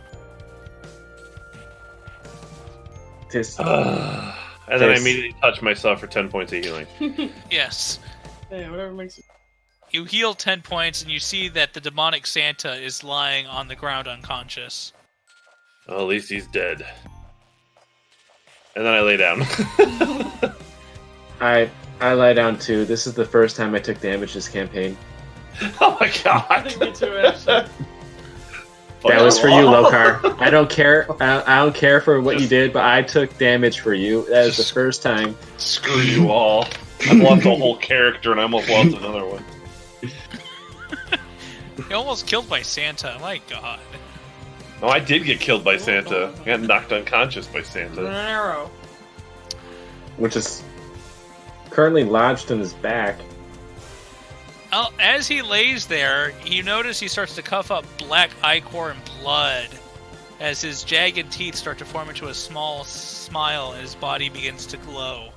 This, And then I immediately touch myself for 10 points of healing. Yes. Yeah, whatever makes it. You heal 10 points and you see that the demonic Santa is lying on the ground unconscious. Well, at least he's dead. And then I lay down. I lie down too. This is the first time I took damage this campaign. Oh my I god. think me too, actually. That was for you, Lokar. I don't care. I don't care for what you did, but I took damage for you. That is the first time. Screw you all. I lost a whole character and I almost lost another one. You almost killed by Santa. My God. No, I did get killed by Santa. I got knocked unconscious by An Santa. arrow. Which is currently lodged in his back. As he lays there, you notice he starts to cough up black ichor and blood as his jagged teeth start to form into a small smile and his body begins to glow.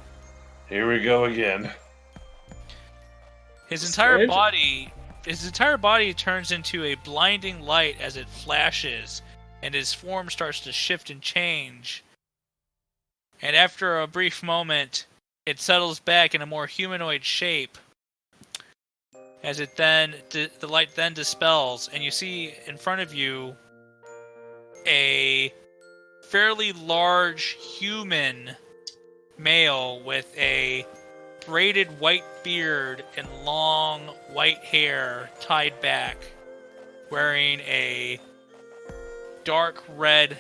Here we go again. His entire Strange. body turns into a blinding light as it flashes, and his form starts to shift and change. And after a brief moment, it settles back in a more humanoid shape. as it then the light then dispels, and you see in front of you a fairly large human male with a braided white beard and long white hair tied back, wearing a dark red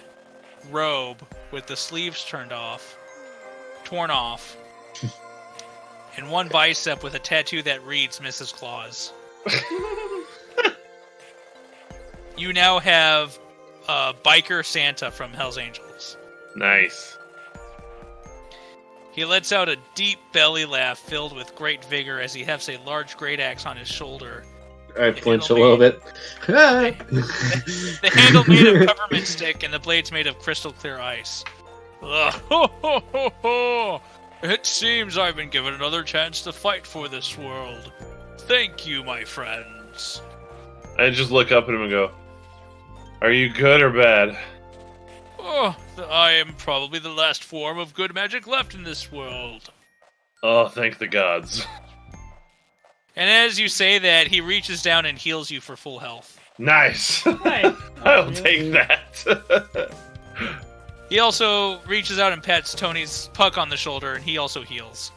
robe with the sleeves torn off, and one bicep with a tattoo that reads Mrs. Claus. You now have biker Santa from Hell's Angels. Nice. He lets out a deep belly laugh filled with great vigor as he hefts a large great axe on his shoulder. I flinch a little bit. The handle made of peppermint stick and the blades made of crystal clear ice. Ho, ho, ho, ho. It seems I've been given another chance to fight for this world. Thank you, my friends. I just look up at him and go, "Are you good or bad?" Oh, I am probably the last form of good magic left in this world. Oh, thank the gods. And as you say that, he reaches down and heals you for full health. Nice. Nice. I'll take that. He reaches out and pats Tony's Puck on the shoulder, and he also heals.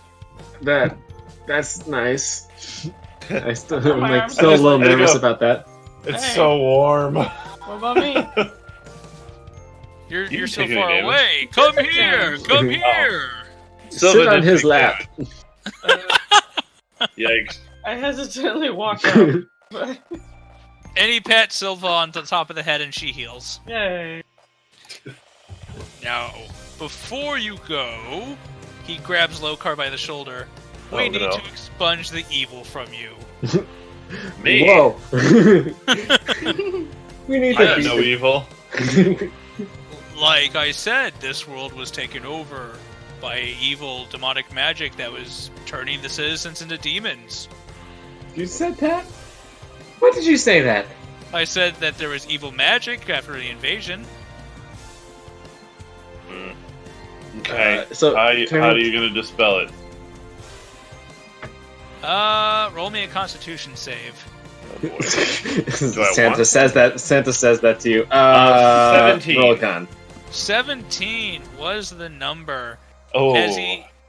That's nice. I'm still My a little arms- nervous about that. It's Hey. so warm. What about me? You're can so take any far damage. away. Come here. Come here. Silva Sit on didn't his take lap. Yikes. I hesitantly walk up. But And he pats Silva on the top of the head, and she heals. yay. Now, before you go, he grabs Lokar by the shoulder. We Oh, need no. to expunge the evil from you. Me? Whoa. We need I to have no evil. Like I said, this world was taken over by evil demonic magic that was turning the citizens into demons. You said that? When did you say that? I said that there was evil magic after the invasion. Okay. So, how are you Tony- going to dispel it? Roll me a Constitution save. Oh, boy. Do I Santa want says that. Santa says that to you. 17. Roll a con. 17 was the number. Oh.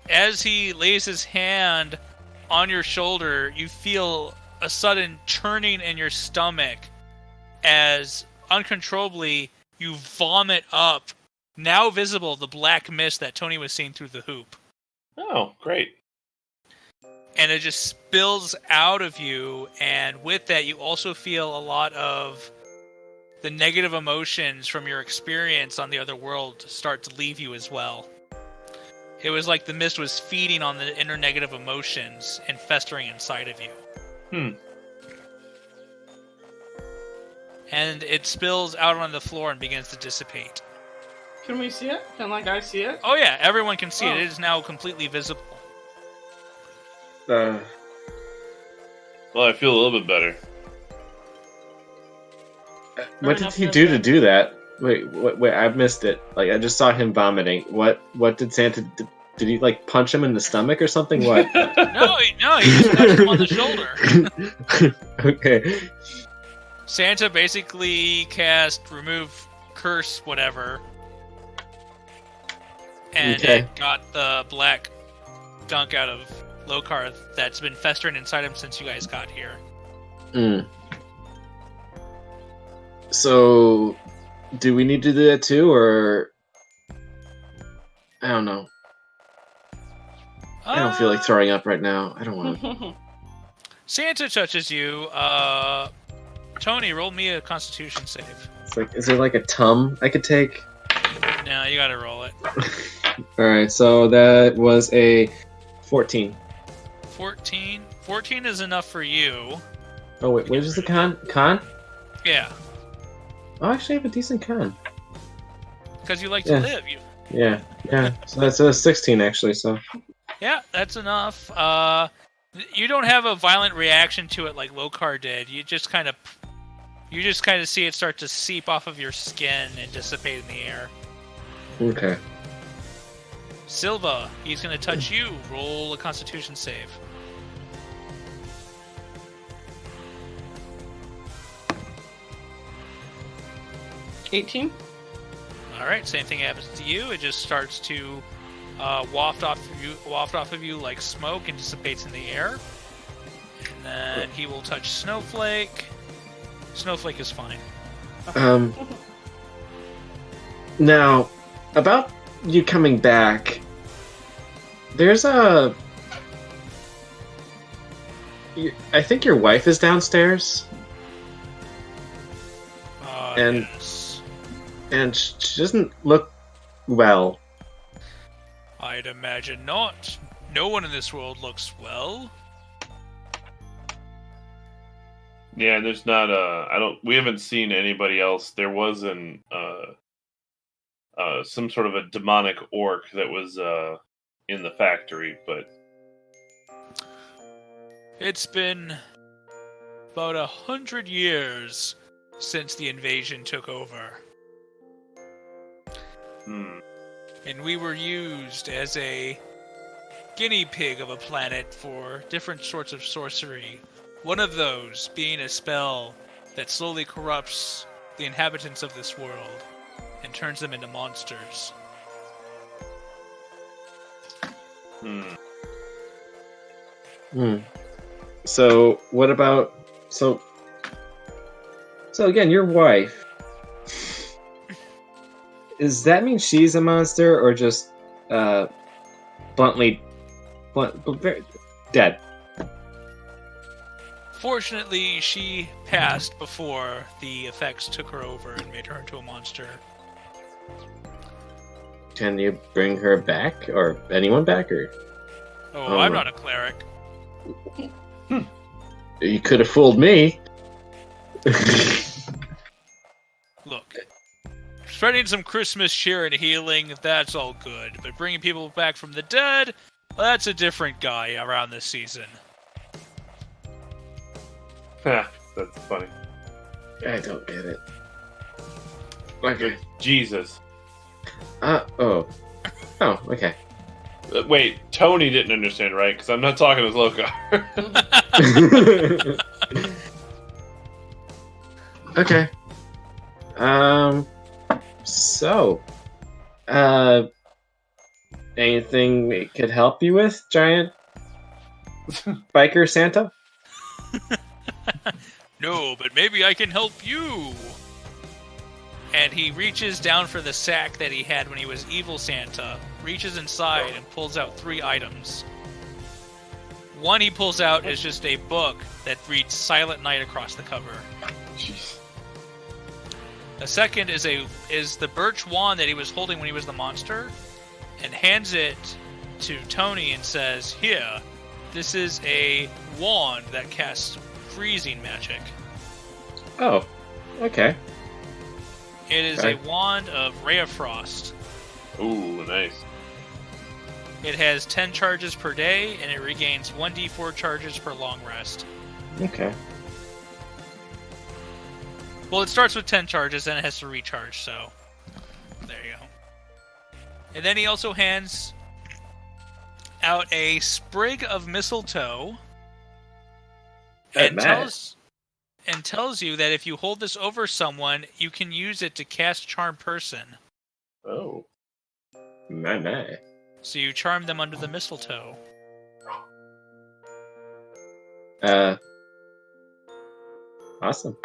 As he lays his hand on your shoulder, you feel a sudden churning in your stomach as uncontrollably you vomit up, now visible, the black mist that Tony was seeing through the hoop. Oh, great. And it just spills out of you, and with that you also feel a lot of the negative emotions from your experience on the other world start to leave you as well. It was like the mist was feeding on the inner negative emotions and festering inside of you. And it spills out on the floor and begins to dissipate. Can we see it? Can I see it? Oh yeah, everyone can see it. Oh. It is now completely visible. Well, I feel a little bit better. What did enough, he that's do to it. do that? Wait, I missed it. Like, I just saw him vomiting. What did Santa do? Did he, like, punch him in the stomach or something? What? No, he just touched him on the shoulder. Okay. Santa basically cast remove curse whatever, and Okay. it got the black gunk out of Lokar that's been festering inside him since you guys got here. Mm. So, do we need to do that too, or I don't know. I don't feel like throwing up right now. I don't want to. Santa touches you. Tony, roll me a Constitution save. It's like, is there like a tum I could take? No, you gotta roll it. All right, so that was a 14. 14. 14 is enough for you. Oh wait, what is the con? Con? Yeah, Oh, actually, I have a decent con. because you like Yeah. to live. Yeah. So that's a 16 actually. So Yeah, that's enough. You don't have a violent reaction to it like Lokar did. You just kind of see it start to seep off of your skin and dissipate in the air. okay. Silva, he's going to touch you. Roll a Constitution save. 18? All right, same thing happens to you. It just starts to waft off of you like smoke and dissipates in the air. And then he will touch Snowflake. Snowflake is fine. Now, about you coming back, there's I think your wife is downstairs. And- Yes. And she doesn't look well. I'd imagine not. No one in this world looks well. Yeah, there's not we haven't seen anybody else. There was some sort of a demonic orc that was in the factory, but It's been about 100 years since the invasion took over. And we were used as a guinea pig of a planet for different sorts of sorcery. One of those being a spell that slowly corrupts the inhabitants of this world and turns them into monsters. So what about so again, your wife? Does that mean she's a monster or just blunt, dead? Fortunately, she passed before the effects took her over and made her into a monster. Can you bring her back or anyone back or? Oh, I'm not a cleric. You could have fooled me. Look, spreading some Christmas cheer and healing, that's all good. But bringing people back from the dead, that's a different guy around this season. that's funny. I don't get it. Okay. Jesus. Oh, okay. Wait, Tony didn't understand, right? Because I'm not talking as Loka. Okay. So, anything it could help you with, giant biker Santa? No, but maybe I can help you. And he reaches down for the sack that he had when he was Evil Santa, reaches inside and pulls out 3 items. One he pulls out is just a book that reads Silent Night across the cover. Jeez. The second is the birch wand that he was holding when he was the monster, and hands it to Tony and says, "Here, this is a wand that casts freezing magic. Oh, okay. It is Okay. a wand of Ray of Frost. Ooh, nice. It has 10 charges per day, and it regains 1d4 charges per long rest." Okay. Well, it starts with 10 charges, then it has to recharge, so there you go. And then he also hands out a sprig of mistletoe and tells you that if you hold this over someone, you can use it to cast Charm Person. Oh. My. So you charm them under the mistletoe. Awesome.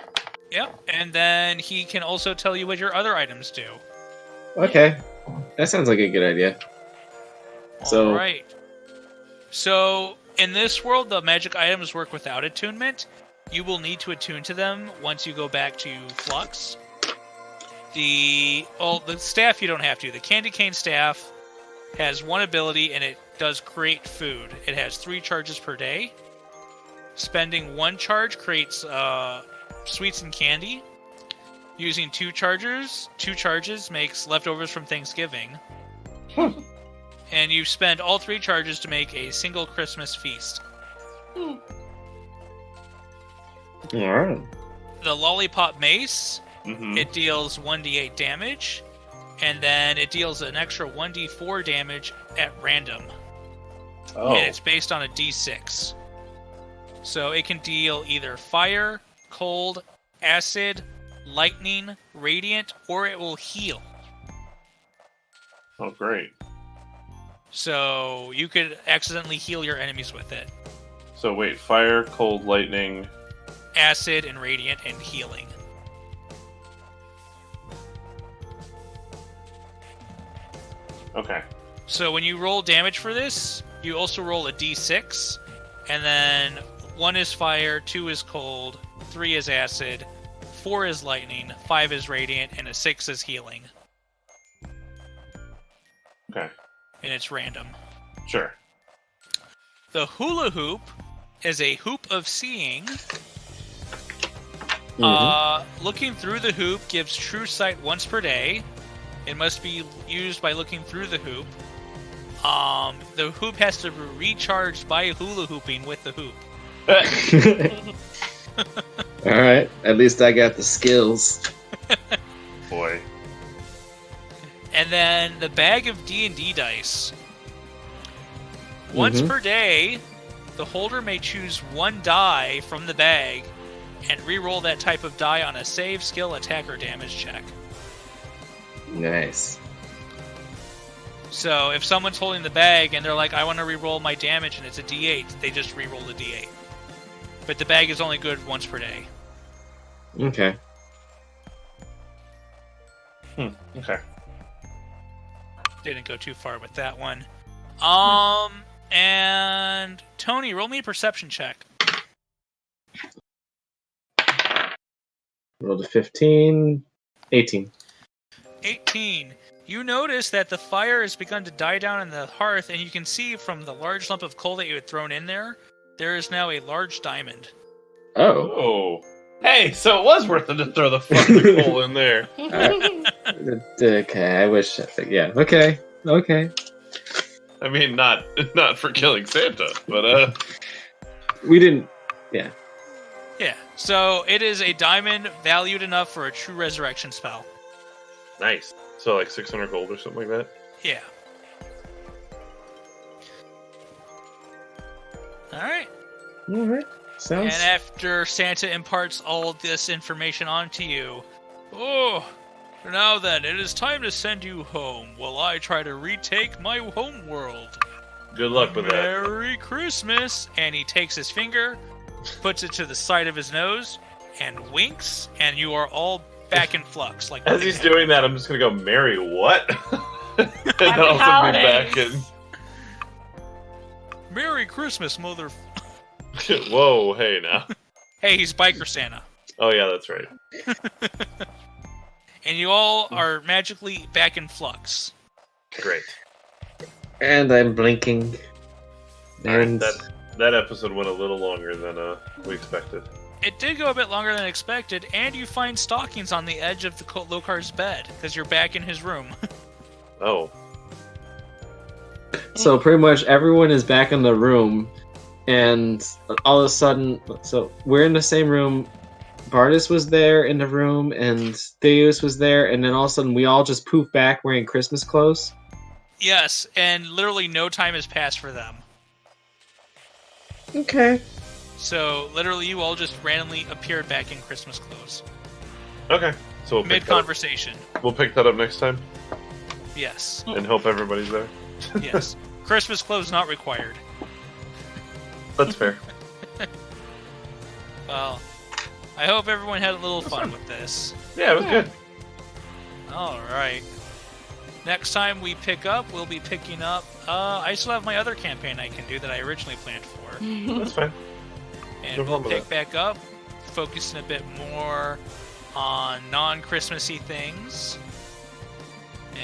Yep, and then he can also tell you what your other items do. Okay. That sounds like a good idea. So- Alright. So, in this world, the magic items work without attunement. You will need to attune to them once you go back to Flux. The staff you don't have to. The candy cane staff has one ability, and it does create food. It has 3 charges per day. Spending 1 charge creates sweets and candy. Using 2 charges makes leftovers from Thanksgiving. And you spend all 3 charges to make a single Christmas feast. Alright. The Lollipop Mace, Mm-hmm. it deals 1d8 damage, and then it deals an extra 1d4 damage at random. Oh. And it's based on a d6. So it can deal either fire, cold, acid, lightning, radiant, or it will heal. Oh, great. So you could accidentally heal your enemies with it. So wait, fire, cold, lightning. Acid and radiant and healing. Okay. So when you roll damage for this, you also roll a d6, and then 1 is fire, 2 is cold, 3 is acid, 4 is lightning, 5 is radiant, and a 6 is healing. Okay. And it's random. Sure. The hula hoop is a hoop of seeing. Looking through the hoop gives true sight once per day. It must be used by looking through the hoop. The hoop has to be recharged by hula hooping with the hoop. Alright, at least I got the skills. Boy. And then the bag of D&D dice. Once per day, the holder may choose 1 die from the bag and re-roll that type of die on a save, skill, attack, or damage check. Nice. So if someone's holding the bag and they're like, I want to re-roll my damage and it's a D8, they just re-roll the D8. But the bag is only good once per day. Okay. Okay. Didn't go too far with that one. And Tony, roll me a perception check. Rolled a 15. 18. 18. You notice that the fire has begun to die down in the hearth, and you can see from the large lump of coal that you had thrown in there, there is now a large diamond. Oh. Oh. Hey, so it was worth it to throw the fucking coal in there. Okay, I wish. Yeah. Okay. Okay. I mean, not for killing Santa, but We didn't. Yeah. Yeah, so it is a diamond valued enough for a true resurrection spell. nice. So like 600 gold or something like that. Yeah. Alright. Alright. Sounds. And after Santa imparts all this information onto you, oh, now then, it is time to send you home while I try to retake my home world. Good luck with that. Merry Christmas! And he takes his finger, puts it to the side of his nose, and winks, and you are all back in Flux. Like As he's doing that, I'm just gonna go, Mary, what? And Happy also be holidays. back in. Merry Christmas, mother... Whoa, hey now. Hey, he's Biker Santa. Oh yeah, that's right. And you all are magically back in Flux. Great. And I'm blinking. And That episode went a little longer than we expected. It did go a bit longer than expected, and you find stockings on the edge of the Lokar's bed, because you're back in his room. Oh. so pretty much everyone is back in the room, and all of a sudden, so we're in the same room. Bardis was there in the room, and Theus was there, and then all of a sudden we all just poof back wearing Christmas clothes. Yes, and literally no time has passed for them. Okay. So, literally, you all just randomly appeared back in Christmas clothes. Okay. So we'll pick that up. Mid-conversation. We'll pick that up next time Yes. and hope everybody's there. Yes. Christmas clothes not required. That's fair. Well, I hope everyone had a little fun with this. Yeah, it was good. Alright. Next time we pick up, we'll be picking up... I still have my other campaign I can do that I originally planned for. That's fine. And No we'll problem with pick back up, focusing a bit more on non-Christmassy things.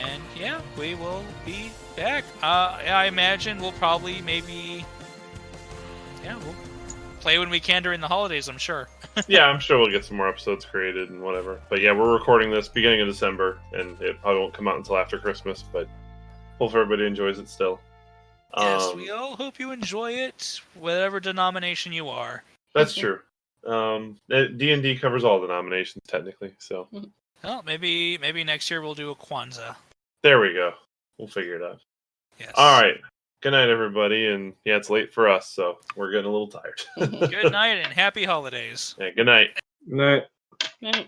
And yeah, we will be back. I imagine we'll probably maybe... Yeah, we'll play when we can during the holidays, I'm sure. Yeah, I'm sure we'll get some more episodes created and whatever. But yeah, we're recording this beginning of December, and it probably won't come out until after Christmas, but hopefully everybody enjoys it still. Yes, we all hope you enjoy it, whatever denomination you are. That's true. D&D covers all denominations, technically, so... Well, maybe next year we'll do a Kwanzaa. There we go. We'll figure it out. Yes. All right. Good night, everybody. And yeah, it's late for us, so we're getting a little tired. Good night and happy holidays. Yeah, good night. Night. Yeah.